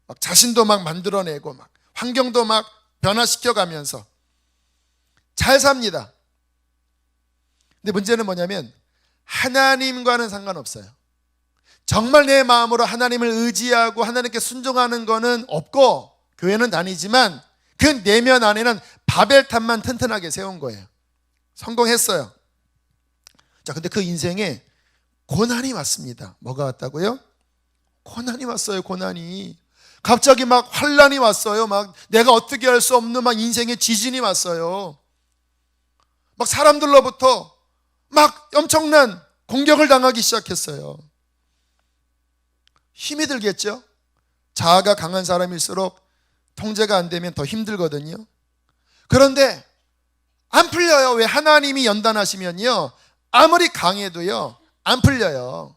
막 자신도 막 만들어내고 막 환경도 막 변화시켜가면서 잘 삽니다. 근데 문제는 뭐냐면 하나님과는 상관없어요. 정말 내 마음으로 하나님을 의지하고 하나님께 순종하는 거는 없고 교회는 다니지만 그 내면 안에는 바벨탑만 튼튼하게 세운 거예요. 성공했어요. 자, 근데 그 인생에 고난이 왔습니다. 뭐가 왔다고요? 고난이 왔어요. 고난이. 갑자기 막 환란이 왔어요. 막 내가 어떻게 할 수 없는 막 인생의 지진이 왔어요. 막 사람들로부터 막 엄청난 공격을 당하기 시작했어요. 힘이 들겠죠? 자아가 강한 사람일수록 통제가 안 되면 더 힘들거든요. 그런데 안 풀려요. 왜? 하나님이 연단하시면요, 아무리 강해도요 안 풀려요.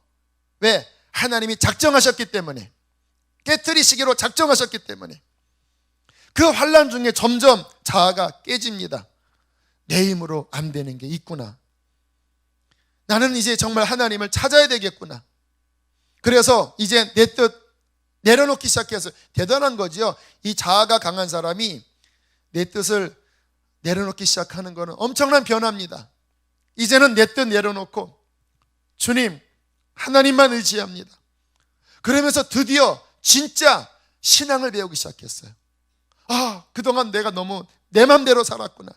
왜? 하나님이 작정하셨기 때문에, 깨트리시기로 작정하셨기 때문에. 그 환난 중에 점점 자아가 깨집니다. 내 힘으로 안 되는 게 있구나. 나는 이제 정말 하나님을 찾아야 되겠구나. 그래서 이제 내 뜻 내려놓기 시작해서 대단한 거지요. 이 자아가 강한 사람이 내 뜻을 내려놓기 시작하는 것은 엄청난 변화입니다. 이제는 내 뜻 내려놓고 주님, 하나님만 의지합니다. 그러면서 드디어 진짜 신앙을 배우기 시작했어요. 아, 그동안 내가 너무 내 맘대로 살았구나.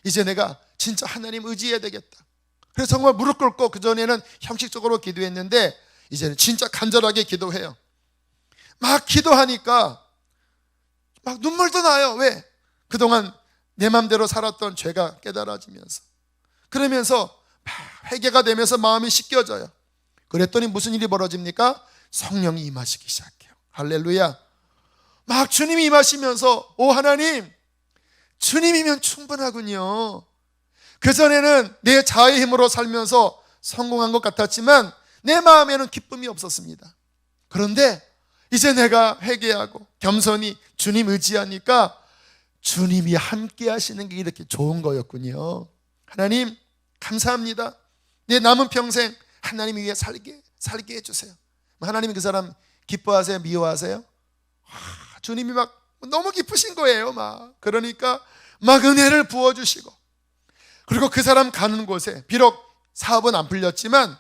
이제 내가 진짜 하나님 의지해야 되겠다. 그래서 정말 무릎 꿇고, 그전에는 형식적으로 기도했는데 이제는 진짜 간절하게 기도해요. 막 기도하니까 막 눈물도 나요. 왜? 그동안 내 맘대로 살았던 죄가 깨달아지면서, 그러면서 막 회개가 되면서 마음이 씻겨져요. 그랬더니 무슨 일이 벌어집니까? 성령이 임하시기 시작해요. 할렐루야. 막 주님이 임하시면서, 오 하나님, 주님이면 충분하군요. 그전에는 내 자아의 힘으로 살면서 성공한 것 같았지만 내 마음에는 기쁨이 없었습니다. 그런데 이제 내가 회개하고 겸손히 주님 의지하니까 주님이 함께 하시는 게 이렇게 좋은 거였군요. 하나님 감사합니다. 내 남은 평생 하나님 위해 살게 해주세요. 하나님이 그 사람 기뻐하세요? 미워하세요? 주님이 막 너무 기쁘신 거예요. 막 그러니까 막 은혜를 부어주시고, 그리고 그 사람 가는 곳에, 비록 사업은 안 풀렸지만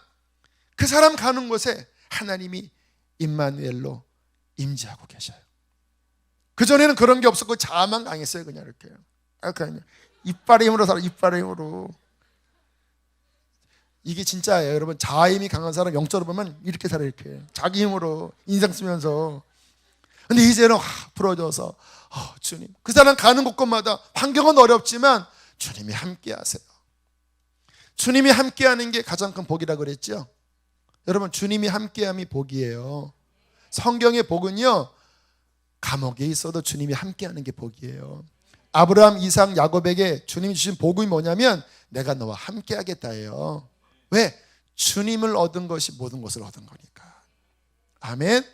그 사람 가는 곳에 하나님이 임마누엘로 임재하고 계셔요. 그전에는 그런 게 없었고 자아만 강했어요. 그냥 이렇게 이빨의 힘으로 살아. 이빨의 힘으로. 이게 진짜예요. 여러분, 자아 힘이 강한 사람 영적으로 보면 이렇게 살아요. 이렇게 자기 힘으로 인상 쓰면서. 근데 이제는 풀어져서 주님, 그 사람 가는 곳곳마다 환경은 어렵지만 주님이 함께 하세요. 주님이 함께 하는 게 가장 큰 복이라고 그랬죠. 여러분, 주님이 함께함이 복이에요. 성경의 복은요, 감옥에 있어도 주님이 함께하는 게 복이에요. 아브라함, 이삭, 야곱에게 주님이 주신 복이 뭐냐면 내가 너와 함께하겠다예요. 왜? 주님을 얻은 것이 모든 것을 얻은 거니까. 아멘.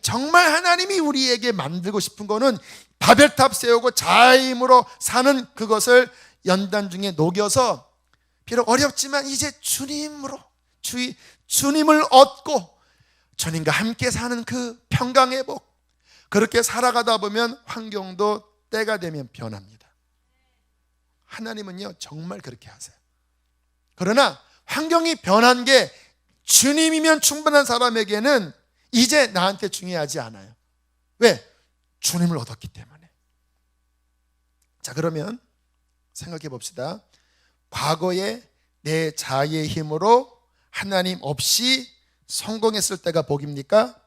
정말 하나님이 우리에게 만들고 싶은 거는 바벨탑 세우고 자아의 힘으로 사는 그것을 연단 중에 녹여서, 비록 어렵지만 이제 주님으로 주님을 얻고 주님과 함께 사는 그 평강의 복, 그렇게 살아가다 보면 환경도 때가 되면 변합니다. 하나님은요 정말 그렇게 하세요. 그러나 환경이 변한 게 주님이면 충분한 사람에게는 이제 나한테 중요하지 않아요. 왜? 주님을 얻었기 때문에. 자, 그러면 생각해 봅시다. 과거에 내 자아의 힘으로 하나님 없이 성공했을 때가 복입니까?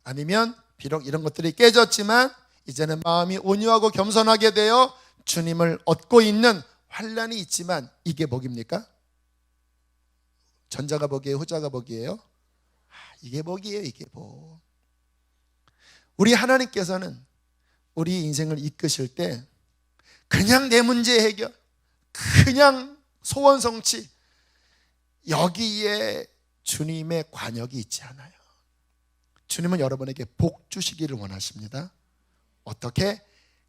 아니면 비록 이런 것들이 깨졌지만 이제는 마음이 온유하고 겸손하게 되어 주님을 얻고 있는 환란이 있지만 이게 복입니까? 전자가 복이에요? 후자가 복이에요? 이게 복이에요. 이게 복. 우리 하나님께서는 우리 인생을 이끄실 때 그냥 내 문제 해결, 그냥 소원 성취, 여기에 주님의 관역이 있지 않아요. 주님은 여러분에게 복 주시기를 원하십니다. 어떻게?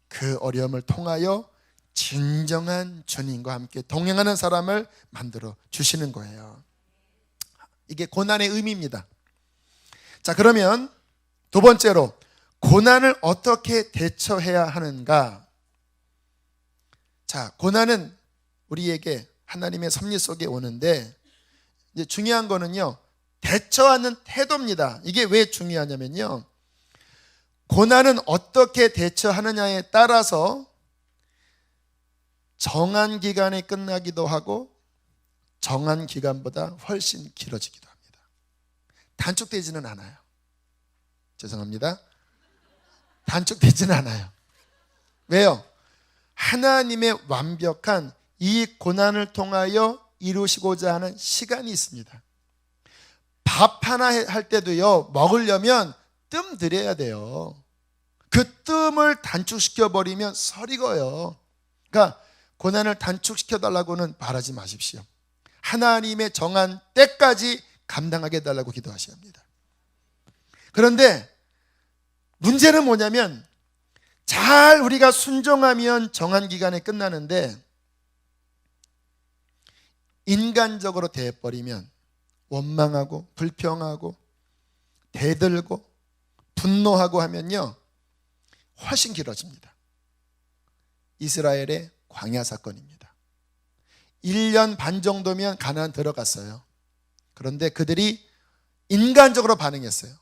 그 어려움을 통하여 진정한 주님과 함께 동행하는 사람을 만들어 주시는 거예요. 이게 고난의 의미입니다. 자, 그러면 두 번째로 고난을 어떻게 대처해야 하는가? 자, 고난은 우리에게 하나님의 섭리 속에 오는데 이제 중요한 거는요, 대처하는 태도입니다. 이게 왜 중요하냐면요, 고난은 어떻게 대처하느냐에 따라서 정한 기간에 끝나기도 하고 정한 기간보다 훨씬 길어지기도 합니다. 단축되지는 않아요. 죄송합니다. 단축되지는 않아요. 왜요? 하나님의 완벽한 이 고난을 통하여 이루시고자 하는 시간이 있습니다. 밥 하나 할 때도요, 먹으려면 뜸 들여야 돼요. 그 뜸을 단축시켜 버리면 설익어요. 그러니까 고난을 단축시켜 달라고는 바라지 마십시오. 하나님의 정한 때까지 감당하게 해달라고 기도하셔야 합니다. 그런데 문제는 뭐냐면, 잘 우리가 순종하면 정한 기간에 끝나는데 인간적으로 대해버리면 원망하고 불평하고 대들고 분노하고 하면요, 훨씬 길어집니다. 이스라엘의 광야 사건입니다. 1년 반 정도면 가나안 들어갔어요. 그런데 그들이 인간적으로 반응했어요.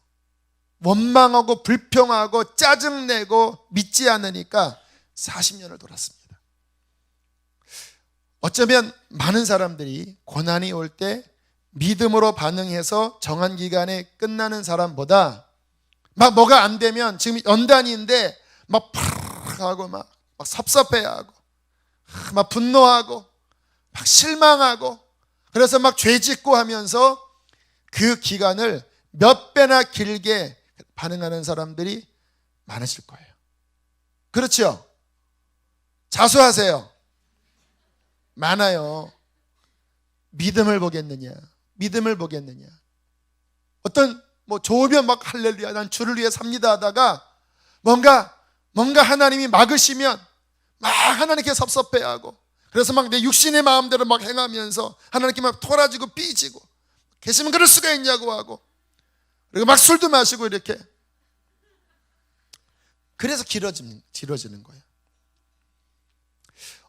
원망하고 불평하고 짜증내고 믿지 않으니까 40년을 돌았습니다. 어쩌면 많은 사람들이 고난이 올 때 믿음으로 반응해서 정한 기간에 끝나는 사람보다 막 뭐가 안 되면, 지금 연단인데 막 하고 막 섭섭해하고 막 분노하고 막 실망하고, 그래서 막 죄짓고 하면서 그 기간을 몇 배나 길게 반응하는 사람들이 많으실 거예요. 그렇죠? 자수하세요. 많아요. 믿음을 보겠느냐? 믿음을 보겠느냐? 어떤 좋으면 막 할렐루야, 난 주를 위해 삽니다 하다가 뭔가 하나님이 막으시면 막 하나님께 섭섭해하고, 그래서 막 내 육신의 마음대로 막 행하면서 하나님께 막 토라지고 삐지고, 계시면 그럴 수가 있냐고 하고, 그리고 막 술도 마시고 이렇게. 그래서 길어지는 거예요.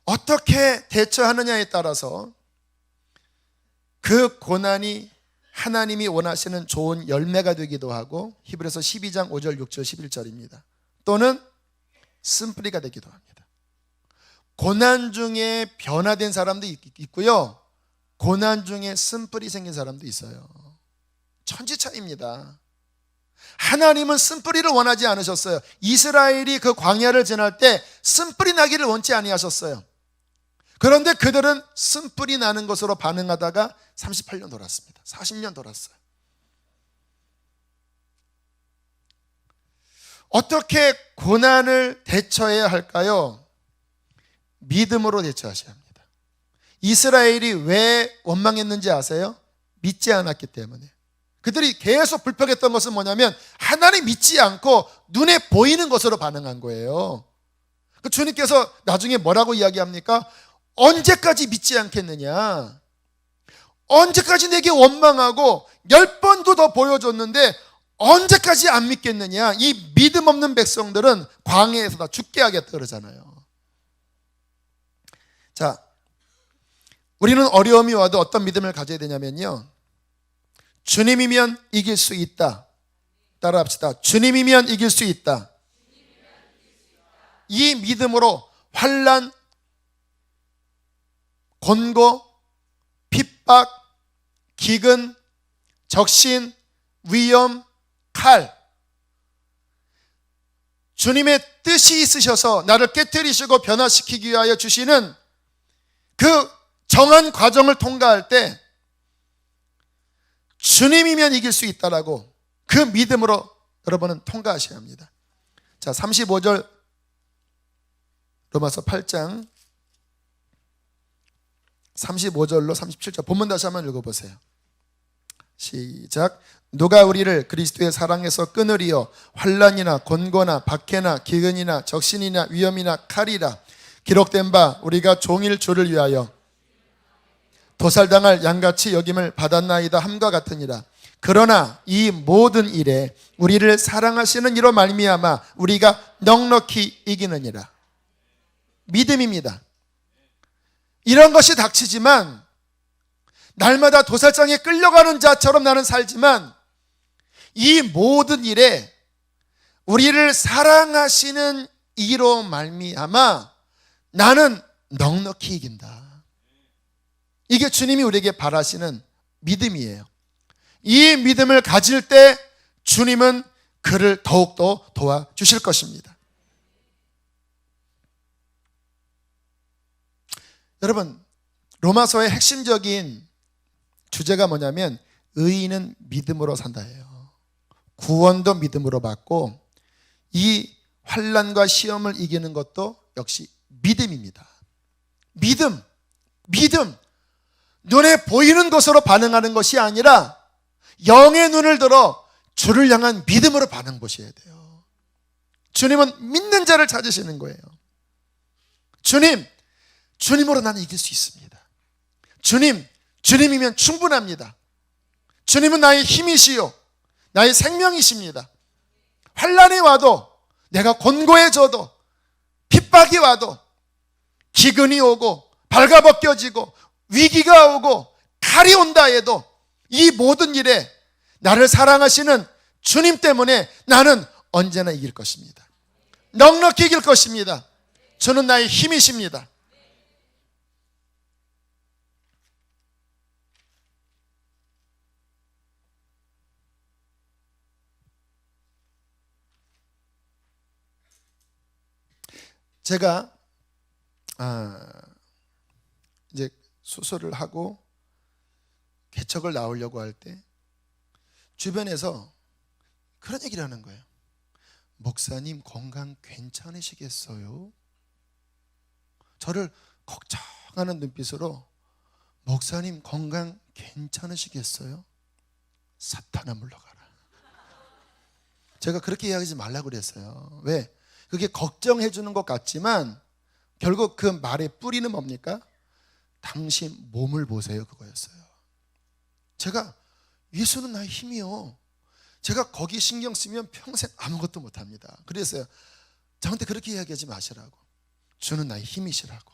어떻게 대처하느냐에 따라서 그 고난이 하나님이 원하시는 좋은 열매가 되기도 하고, 히브리서 12장 5절 6절 11절입니다. 또는 쓴뿌리가 되기도 합니다. 고난 중에 변화된 사람도 있고요, 고난 중에 쓴뿌리 생긴 사람도 있어요. 천지차이입니다. 하나님은 쓴뿌리를 원하지 않으셨어요. 이스라엘이 그 광야를 지날 때 쓴뿌리 나기를 원치 아니하셨어요. 그런데 그들은 쓴뿌리 나는 것으로 반응하다가 38년 돌았습니다. 40년 돌았어요. 어떻게 고난을 대처해야 할까요? 믿음으로 대처하셔야 합니다. 이스라엘이 왜 원망했는지 아세요? 믿지 않았기 때문에. 그들이 계속 불평했던 것은 뭐냐면, 하나님 믿지 않고 눈에 보이는 것으로 반응한 거예요. 그 주님께서 나중에 뭐라고 이야기합니까? 언제까지 믿지 않겠느냐? 언제까지 내게 원망하고 10번도 더 보여줬는데 언제까지 안 믿겠느냐? 이 믿음 없는 백성들은 광야에서 다 죽게 하겠다 그러잖아요. 자, 우리는 어려움이 와도 어떤 믿음을 가져야 되냐면요, 주님이면 이길 수 있다. 따라합시다. 주님이면 이길 수 있다. 이 믿음으로 환난, 곤고, 핍박, 기근, 적신, 위험, 칼, 주님의 뜻이 있으셔서 나를 깨뜨리시고 변화시키기 위하여 주시는 그 정한 과정을 통과할 때 주님이면 이길 수 있다라고, 그 믿음으로 여러분은 통과하셔야 합니다. 자, 35절 로마서 8장 35절로 37절 본문 다시 한번 읽어보세요. 시작. 누가 우리를 그리스도의 사랑에서 끊으리요? 환난이나 곤고나 박해나 기근이나 적신이나 위험이나 칼이라. 기록된 바 우리가 종일 주를 위하여 도살당할 양같이 여김을 받았나이다 함과 같으니라. 그러나 이 모든 일에 우리를 사랑하시는 이로 말미암아 우리가 넉넉히 이기느니라. 믿음입니다. 이런 것이 닥치지만 날마다 도살장에 끌려가는 자처럼 나는 살지만 이 모든 일에 우리를 사랑하시는 이로 말미암아 나는 넉넉히 이긴다. 이게 주님이 우리에게 바라시는 믿음이에요. 이 믿음을 가질 때 주님은 그를 더욱더 도와주실 것입니다. 여러분, 로마서의 핵심적인 주제가 뭐냐면 의인은 믿음으로 산다예요. 구원도 믿음으로 받고 이 환난과 시험을 이기는 것도 역시 믿음입니다. 믿음. 눈에 보이는 것으로 반응하는 것이 아니라 영의 눈을 들어 주를 향한 믿음으로 반응보셔야 돼요. 주님은 믿는 자를 찾으시는 거예요. 주님으로 나는 이길 수 있습니다. 주님이면 충분합니다. 주님은 나의 힘이시요 나의 생명이십니다. 환난이 와도, 내가 곤고해져도, 핍박이 와도, 기근이 오고 발가벗겨지고 위기가 오고 칼이 온다 해도 이 모든 일에 나를 사랑하시는 주님 때문에 나는 언제나 이길 것입니다. 넉넉히 이길 것입니다. 주는 나의 힘이십니다. 제가 이제 수술을 하고 개척을 나오려고 할 때 주변에서 그런 얘기를 하는 거예요. 목사님 건강 괜찮으시겠어요? 저를 걱정하는 눈빛으로 목사님 건강 괜찮으시겠어요? 사탄아 물러가라. 제가 그렇게 이야기하지 말라고 그랬어요. 왜? 그게 걱정해 주는 것 같지만 결국 그 말의 뿌리는 뭡니까? 당신 몸을 보세요, 그거였어요. 제가 예수는 나의 힘이요, 제가 거기 신경 쓰면 평생 아무것도 못합니다. 그랬어요. 저한테 그렇게 이야기하지 마시라고. 주는 나의 힘이시라고.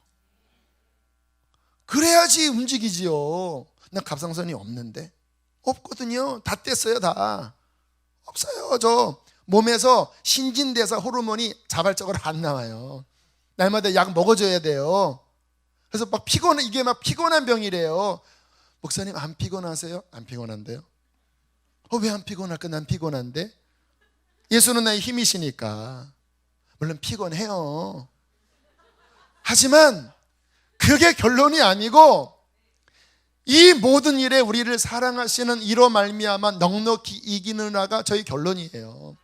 그래야지 움직이지요. 난 갑상선이 없는데. 없거든요. 다 뗐어요. 다 없어요. 저 몸에서 신진대사 호르몬이 자발적으로 안 나와요. 날마다 약 먹어줘야 돼요. 그래서 막 이게 막 피곤한 병이래요. 목사님 안 피곤하세요? 안 피곤한데요. 왜 안 피곤할까? 난 피곤한데. 예수는 나의 힘이시니까. 물론 피곤해요. 하지만 그게 결론이 아니고 이 모든 일에 우리를 사랑하시는 이로 말미암아 넉넉히 이기느라가 저희 결론이에요.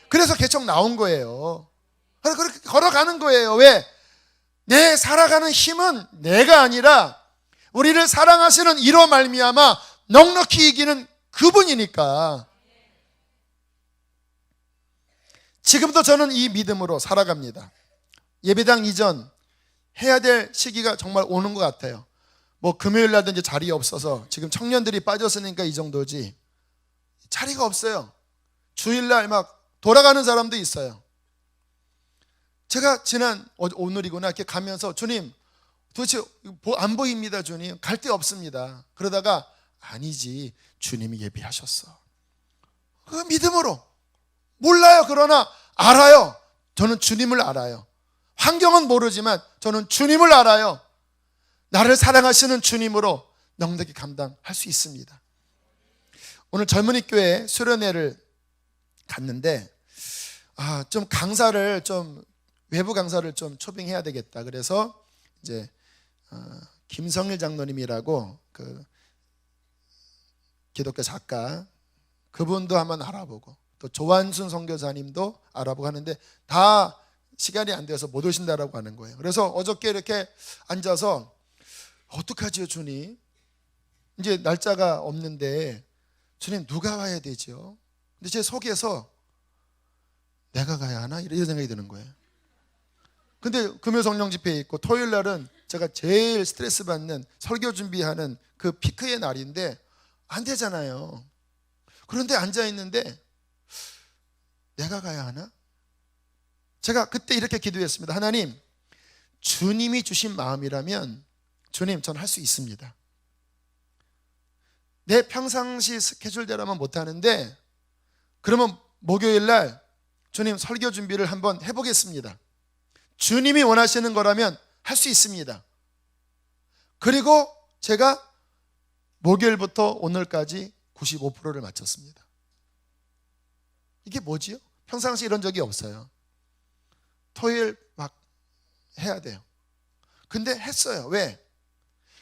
그래서 개척 나온 거예요. 그래서 그렇게 걸어가는 거예요. 왜? 내 살아가는 힘은 내가 아니라 우리를 사랑하시는 이로 말미암아 넉넉히 이기는 그분이니까. 지금도 저는 이 믿음으로 살아갑니다. 예배당 이전 해야 될 시기가 정말 오는 것 같아요. 뭐 금요일 날도 이제 자리 없어서 지금 청년들이 빠졌으니까 이 정도지 자리가 없어요. 주일날 막 돌아가는 사람도 있어요. 제가 오늘이구나 이렇게 가면서 주님 도대체 안 보입니다. 주님 갈 데 없습니다. 그러다가 아니지, 주님이 예비하셨어. 그 믿음으로 몰라요. 그러나 알아요. 저는 주님을 알아요. 환경은 모르지만 저는 주님을 알아요. 나를 사랑하시는 주님으로 넉넉히 감당할 수 있습니다. 오늘 젊은이 교회 수련회를 갔는데 좀 강사를 외부 강사를 좀 초빙해야 되겠다. 그래서 이제 김성일 장로님이라고 그 기독교 작가, 그분도 한번 알아보고 또 조한순 선교사님도 알아보고 하는데 다 시간이 안 돼서 못 오신다라고 하는 거예요. 그래서 어저께 이렇게 앉아서 어떡하지요 주님? 이제 날짜가 없는데 주님 누가 와야 되죠? 근데 제 속에서 내가 가야 하나? 이런 생각이 드는 거예요. 근데 금요 성령 집회에 있고 토요일 날은 제가 제일 스트레스 받는 설교 준비하는 그 피크의 날인데 안 되잖아요. 그런데 앉아있는데 내가 가야 하나? 제가 그때 이렇게 기도했습니다. 하나님, 주님이 주신 마음이라면 주님 전 할 수 있습니다. 내 평상시 스케줄대로만 못하는데 그러면 목요일 날 주님 설교 준비를 한번 해보겠습니다. 주님이 원하시는 거라면 할 수 있습니다. 그리고 제가 목요일부터 오늘까지 95%를 마쳤습니다. 이게 뭐지요? 평상시 이런 적이 없어요. 토요일 막 해야 돼요. 근데 했어요. 왜?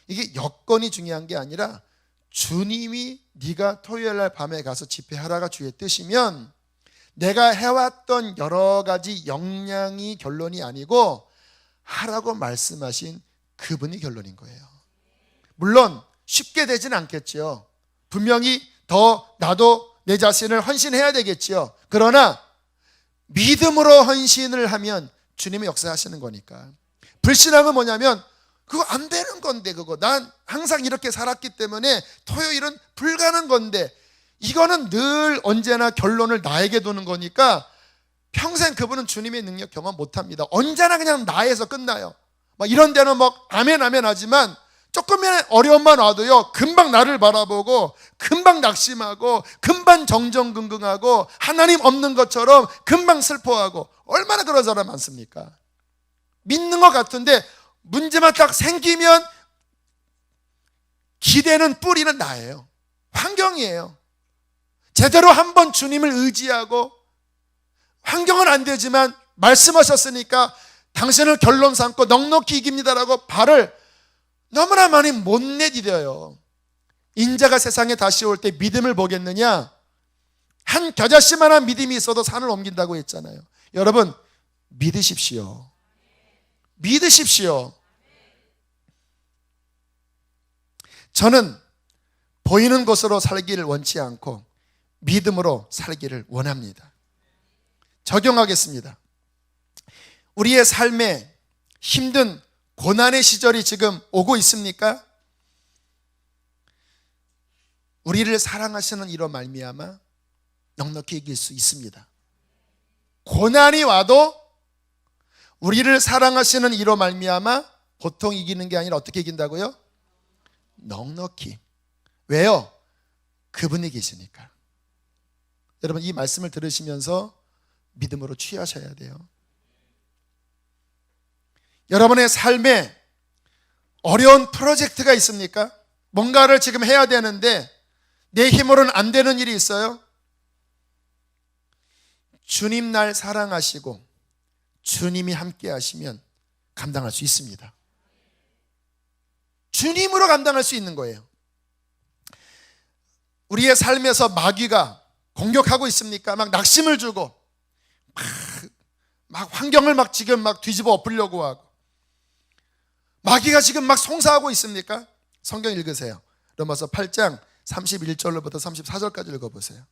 이게 여건이 중요한 게 아니라 주님이 네가 토요일 날 밤에 가서 집회하라가 주의 뜻이면 내가 해왔던 여러 가지 역량이 결론이 아니고 하라고 말씀하신 그분이 결론인 거예요. 물론 쉽게 되진 않겠죠. 분명히 더 나도 내 자신을 헌신해야 되겠죠. 그러나 믿음으로 헌신을 하면 주님이 역사하시는 거니까. 불신앙은 뭐냐면 그거 안 되는 건데 그거 난 항상 이렇게 살았기 때문에 토요일은 불가능 건데 이거는 늘 언제나 결론을 나에게 두는 거니까 평생 그분은 주님의 능력 경험 못합니다. 언제나 그냥 나에서 끝나요. 막 이런 데는 막 아멘 아멘 하지만 조금의 어려움만 와도요 금방 나를 바라보고 금방 낙심하고 금방 정정긍긍하고 하나님 없는 것처럼 금방 슬퍼하고 얼마나 그런 사람 많습니까? 믿는 것 같은데 문제만 딱 생기면 기대는 뿌리는 나예요. 환경이에요. 제대로 한번 주님을 의지하고 환경은 안 되지만 말씀하셨으니까 당신을 결론 삼고 넉넉히 이깁니다라고 발을 너무나 많이 못 내디뎌요. 인자가 세상에 다시 올 때 믿음을 보겠느냐? 한 겨자씨만한 믿음이 있어도 산을 옮긴다고 했잖아요. 여러분 믿으십시오. 믿으십시오. 저는 보이는 것으로 살기를 원치 않고 믿음으로 살기를 원합니다. 적용하겠습니다. 우리의 삶에 힘든 고난의 시절이 지금 오고 있습니까? 우리를 사랑하시는 이로 말미암아 넉넉히 이길 수 있습니다. 고난이 와도 우리를 사랑하시는 이로 말미암아 보통 이기는 게 아니라 어떻게 이긴다고요? 넉넉히. 왜요? 그분이 계시니까. 여러분 이 말씀을 들으시면서 믿음으로 취하셔야 돼요. 여러분의 삶에 어려운 프로젝트가 있습니까? 뭔가를 지금 해야 되는데 내 힘으로는 안 되는 일이 있어요? 주님 날 사랑하시고 주님이 함께 하시면 감당할 수 있습니다. 주님으로 감당할 수 있는 거예요. 우리의 삶에서 마귀가 공격하고 있습니까? 막 낙심을 주고 막 환경을 막 지금 막 뒤집어 엎으려고 하고 마귀가 지금 막 송사하고 있습니까? 성경 읽으세요. 로마서 8장 31절로부터 34절까지 읽어보세요.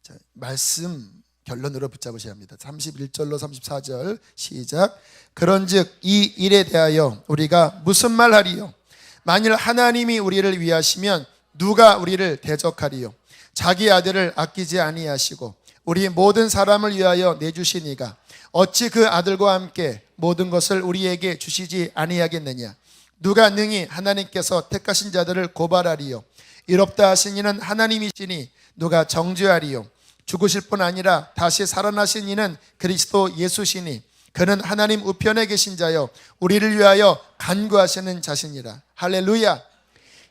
자, 말씀 결론으로 붙잡으셔야 합니다. 31절로 34절 시작. 그런즉 이 일에 대하여 우리가 무슨 말하리요? 만일 하나님이 우리를 위하시면 누가 우리를 대적하리요? 자기 아들을 아끼지 아니하시고 우리 모든 사람을 위하여 내주신 이가 어찌 그 아들과 함께 모든 것을 우리에게 주시지 아니하겠느냐? 누가 능히 하나님께서 택하신 자들을 고발하리요? 이롭다 하신 이는 하나님이시니 누가 정죄하리요? 죽으실 뿐 아니라 다시 살아나신 이는 그리스도 예수시니 그는 하나님 우편에 계신 자요 우리를 위하여 간구하시는 자신이라. 할렐루야.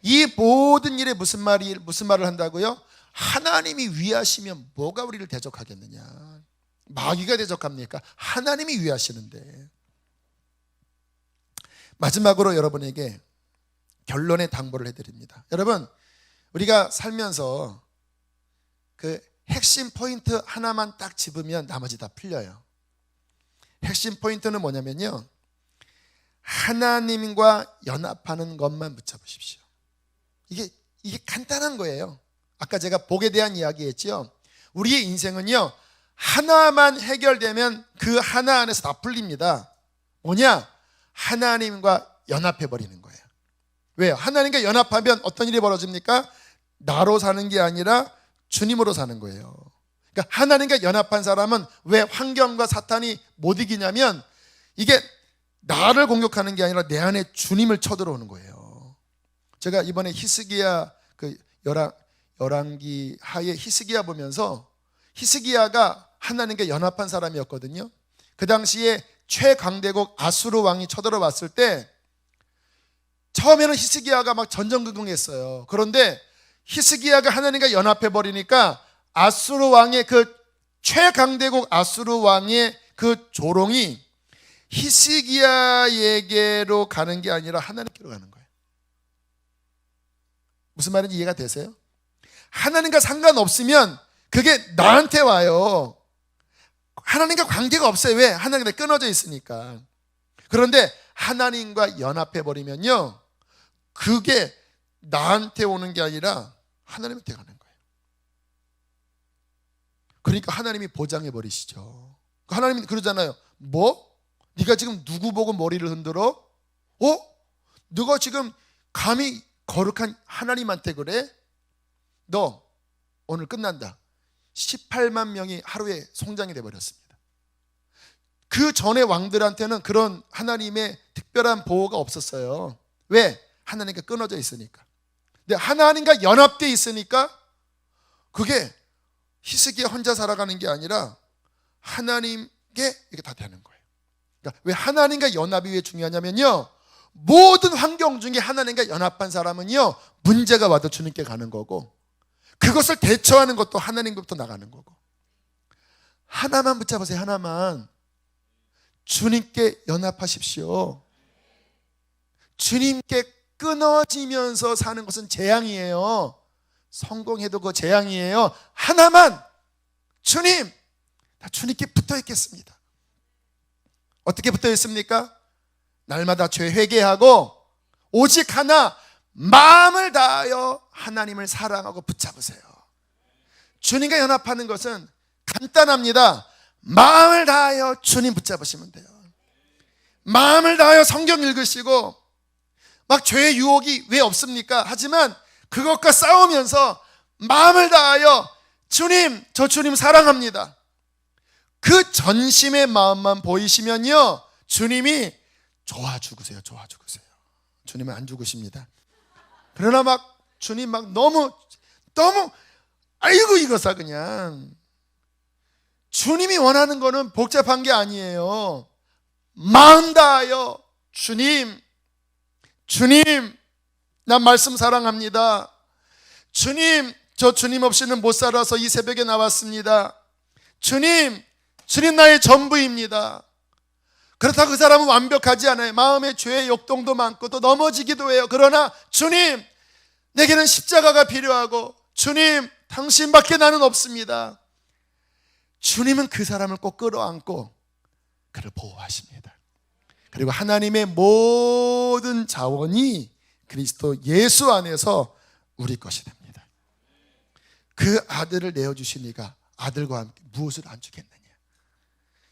이 모든 일에 무슨 말을 한다고요? 하나님이 위하시면 뭐가 우리를 대적하겠느냐? 마귀가 대적합니까? 하나님이 위하시는데. 마지막으로 여러분에게 결론의 당부를 해드립니다. 여러분 우리가 살면서 그 핵심 포인트 하나만 딱 집으면 나머지 다 풀려요. 핵심 포인트는 뭐냐면요, 하나님과 연합하는 것만 붙잡으십시오. 이게 간단한 거예요. 아까 제가 복에 대한 이야기 했죠. 우리의 인생은요 하나만 해결되면 그 하나 안에서 다 풀립니다. 뭐냐? 하나님과 연합해버리는 거예요. 왜요? 하나님과 연합하면 어떤 일이 벌어집니까? 나로 사는 게 아니라 주님으로 사는 거예요. 그러니까 하나님과 연합한 사람은 왜 환경과 사탄이 못 이기냐면 이게 나를 공격하는 게 아니라 내 안에 주님을 쳐들어오는 거예요. 제가 이번에 히스기야 그 열왕기 하에 히스기야 보면서 히스기야가 하나님과 연합한 사람이었거든요. 그 당시에 최강대국 아수르 왕이 쳐들어왔을 때 처음에는 히스기야가 막 전전긍긍했어요. 그런데 히스기야가 하나님과 연합해 버리니까 아수르 왕의 그 최강대국 아수르 왕의 그 조롱이 히스기야에게로 가는 게 아니라 하나님께로 가는 거예요. 무슨 말인지 이해가 되세요? 하나님과 상관없으면 그게 나한테 와요. 하나님과 관계가 없어요. 왜? 하나님과 끊어져 있으니까. 그런데 하나님과 연합해 버리면요, 그게 나한테 오는 게 아니라 하나님한테 가는 거예요. 그러니까 하나님이 보장해 버리시죠. 하나님이 그러잖아요. 뭐? 네가 지금 누구 보고 머리를 흔들어? 너가 지금 감히 거룩한 하나님한테 그래? 너 오늘 끝난다. 18만 명이 하루에 송장이 돼버렸습니다. 그 전에 왕들한테는 그런 하나님의 특별한 보호가 없었어요. 왜? 하나님과 끊어져 있으니까. 근데 하나님과 연합되어 있으니까 그게 히스기야 혼자 살아가는 게 아니라 하나님께 이렇게 다 되는 거예요. 그러니까 왜 하나님과 연합이 왜 중요하냐면요, 모든 환경 중에 하나님과 연합한 사람은요, 문제가 와도 주님께 가는 거고, 그것을 대처하는 것도 하나님부터 나가는 거고. 하나만 붙잡으세요. 하나만. 주님께 연합하십시오. 주님께 끊어지면서 사는 것은 재앙이에요. 성공해도 그거 재앙이에요. 하나만, 주님, 다 주님께 붙어 있겠습니다. 어떻게 붙어 있습니까? 날마다 죄 회개하고 오직 하나, 마음을 다하여 하나님을 사랑하고 붙잡으세요. 주님과 연합하는 것은 간단합니다. 마음을 다하여 주님 붙잡으시면 돼요. 마음을 다하여 성경 읽으시고, 막 죄의 유혹이 왜 없습니까? 하지만 그것과 싸우면서 마음을 다하여 주님, 저 주님 사랑합니다. 그 전심의 마음만 보이시면요, 주님이 좋아 죽으세요. 좋아 죽으세요. 주님은 안 죽으십니다. 그러나 막 주님 막 너무 아이고 이거사 그냥. 주님이 원하는 거는 복잡한 게 아니에요. 마음 다하여 주님, 나 말씀 사랑합니다. 주님, 저 주님 없이는 못 살아서 이 새벽에 나왔습니다. 주님 나의 전부입니다. 그렇다고 그 사람은 완벽하지 않아요. 마음에 죄의 욕동도 많고 또 넘어지기도 해요. 그러나 주님, 내게는 십자가가 필요하고, 주님, 당신밖에 나는 없습니다. 주님은 그 사람을 꼭 끌어안고 그를 보호하십니다. 그리고 하나님의 모든 자원이 그리스도 예수 안에서 우리 것이 됩니다. 그 아들을 내어주시니까 아들과 함께 무엇을 안 주겠느냐.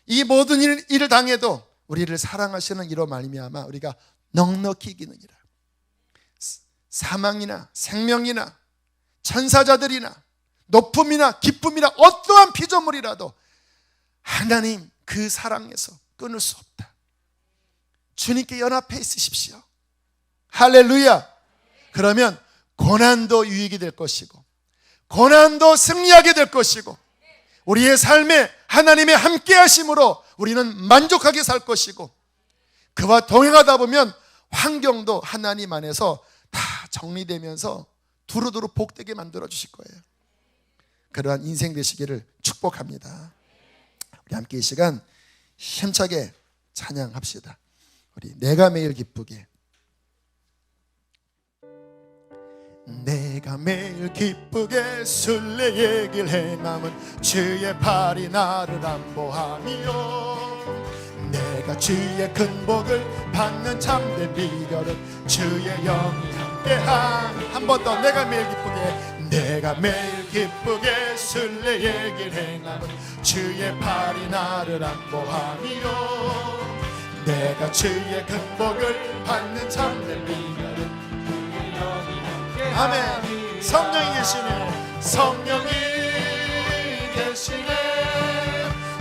이 모든 일을 당해도 우리를 사랑하시는 이로 말미암아 우리가 넉넉히 이기느니라. 사망이나 생명이나 천사자들이나 높음이나 기쁨이나 어떠한 피조물이라도 하나님 그 사랑에서 끊을 수 없다. 주님께 연합해 있으십시오. 할렐루야. 그러면 고난도 유익이 될 것이고, 고난도 승리하게 될 것이고, 우리의 삶에 하나님의 함께 하심으로 우리는 만족하게 살 것이고, 그와 동행하다 보면 환경도 하나님 안에서 다 정리되면서 두루두루 복되게 만들어 주실 거예요. 그러한 인생 되시기를 축복합니다. 우리 함께 이 시간 힘차게 찬양합시다. 우리 내가 매일 기쁘게. 내가 매일 기쁘게 술래 얘기를 행함은 주의 팔이 나를 안보하며, 내가 주의 큰 복을 받는 참된 비결은 주의 영이 함께한. 한 번 더. 내가 매일 기쁘게. 내가 매일 기쁘게 술래 얘기를 행함은 주의 팔이 나를 안보하며, 내가 주의 큰 복을 받는 참된 비결은 주의 영이 함께하니. 아멘. 성령이 계시네. 성령이 계시네.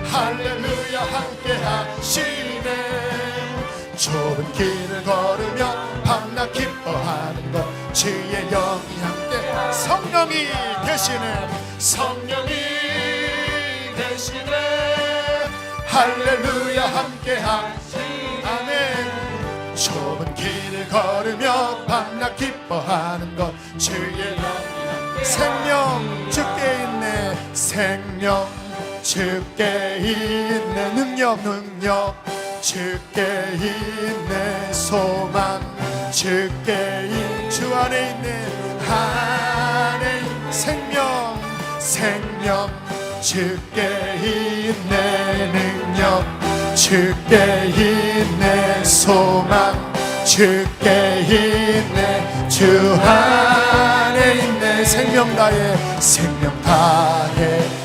할렐루야. 함께 하시네. 좁은 길을 걸으며 밤낮 기뻐하는 것 주의 영이 함께 성령이 계시네 성령이 계시네 할렐루야 함께하시 아멘 좁은 길을 걸으며 밤낮 기뻐하는 것 주의 생명 주께 있네 생명 주께 있네 능력 주께 있네 소망 주께 있네 주 안에 있네 생명 주께 있네 능력 주께 있네 소망 주께 있네 주 안에 있네 생명 다해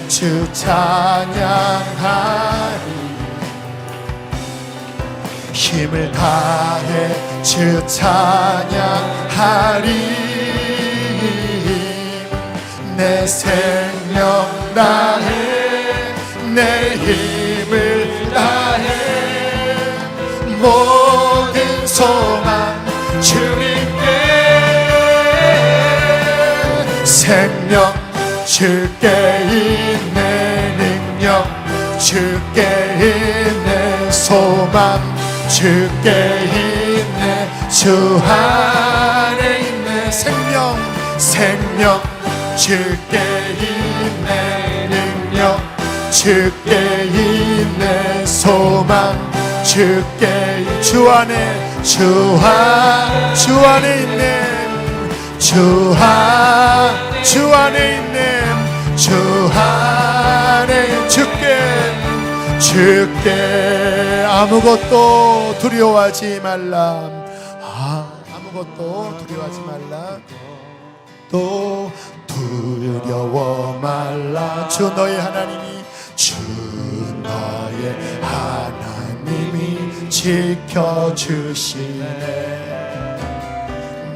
주 찬양하리 힘을 다해 주 찬양하리 내 생명 다해 내 힘을 다해 모든 소망 주님께 생명 주께 있네 능력 주께 있네 소망 주께 있네 주 안에 있네 생명 주께 있네 능력 주께 있네 소망 주께 주 안에 있네 주 안에 있네 주 안에 주께 아무것도 두려워하지 말라 아무것도 두려워하지 말라 또 두려워 말라 주 너의 하나님이 지켜주시네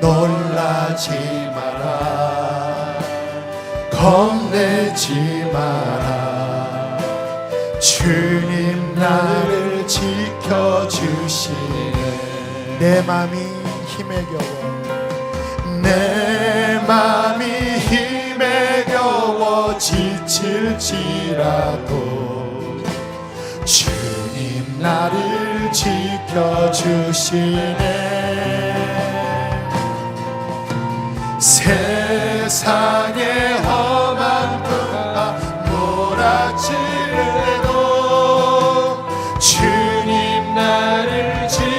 놀라지 마라 겁내지 마라 주님 나를 지켜주시네 내 맘이 힘에 겨워 지칠지라도 주님 나를 지켜주시네 세상에 험한 풍파 몰아치려도 주님 나를 지켜주시네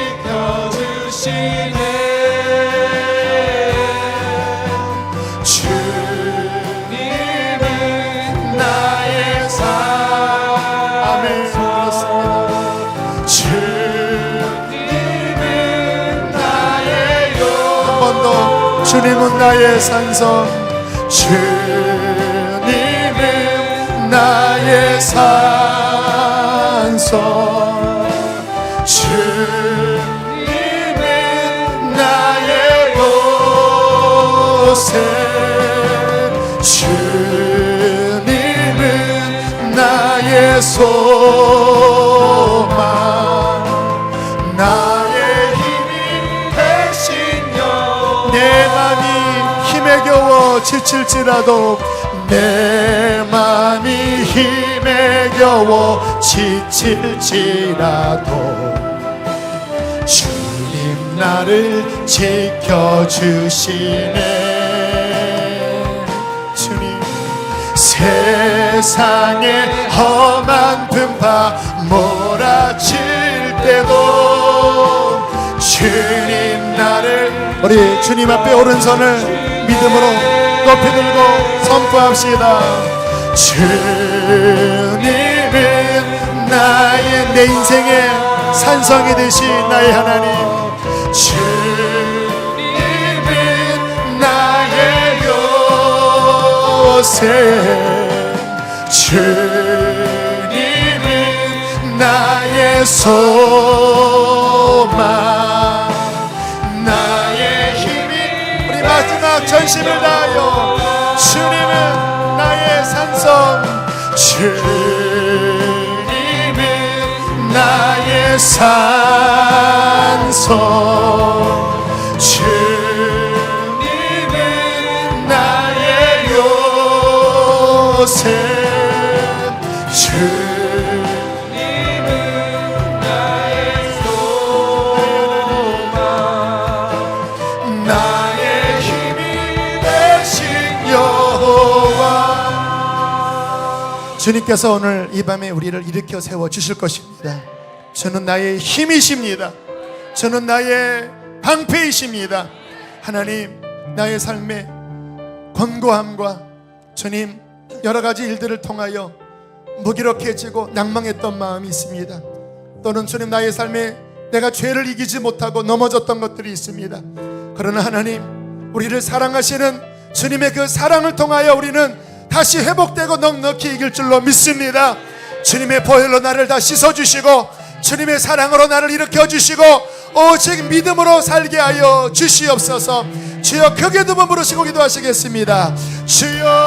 주님은 나의 아멘 그렇습니다 주님은 나의 한 번 더 주님은 나의 산성 주님은 나의 산성 주님은 나의 요새 주님은 나의 소망 나의 힘이 되시며 내 맘이 힘에 겨워 지칠지라도 내 맘이 힘에 겨워 지칠지라도 주님 나를 지켜주시네 주님 세상에 험한 풍파 몰아칠 때도 주님 나를 우리 주님 앞에 오른손을 믿음으로 높이 들고 선포합시다 주님은 나의 내 인생의 산성이 되신 나의 하나님 주님은 나의 요새 주님은 나의 소망 나의 힘이 우리 마지막 전심을 다하여 주님은 나의 산성 주님은 나의 산성 주님은 곳에 주님은 나의 소망 나의 힘이 되신 여호와. 주님께서 오늘 이 밤에 우리를 일으켜 세워 주실 것입니다. 저는 나의 힘이십니다. 저는 나의 방패이십니다. 하나님, 나의 삶의 권고함과 주님 여러 가지 일들을 통하여 무기력해지고 낭망했던 마음이 있습니다. 또는 주님 나의 삶에 내가 죄를 이기지 못하고 넘어졌던 것들이 있습니다. 그러나 하나님, 우리를 사랑하시는 주님의 그 사랑을 통하여 우리는 다시 회복되고 넉넉히 이길 줄로 믿습니다. 주님의 보혈로 나를 다 씻어주시고 주님의 사랑으로 나를 일으켜주시고 오직 믿음으로 살게 하여 주시옵소서. 주여, 크게 두 번 부르시고 기도하시겠습니다. 주여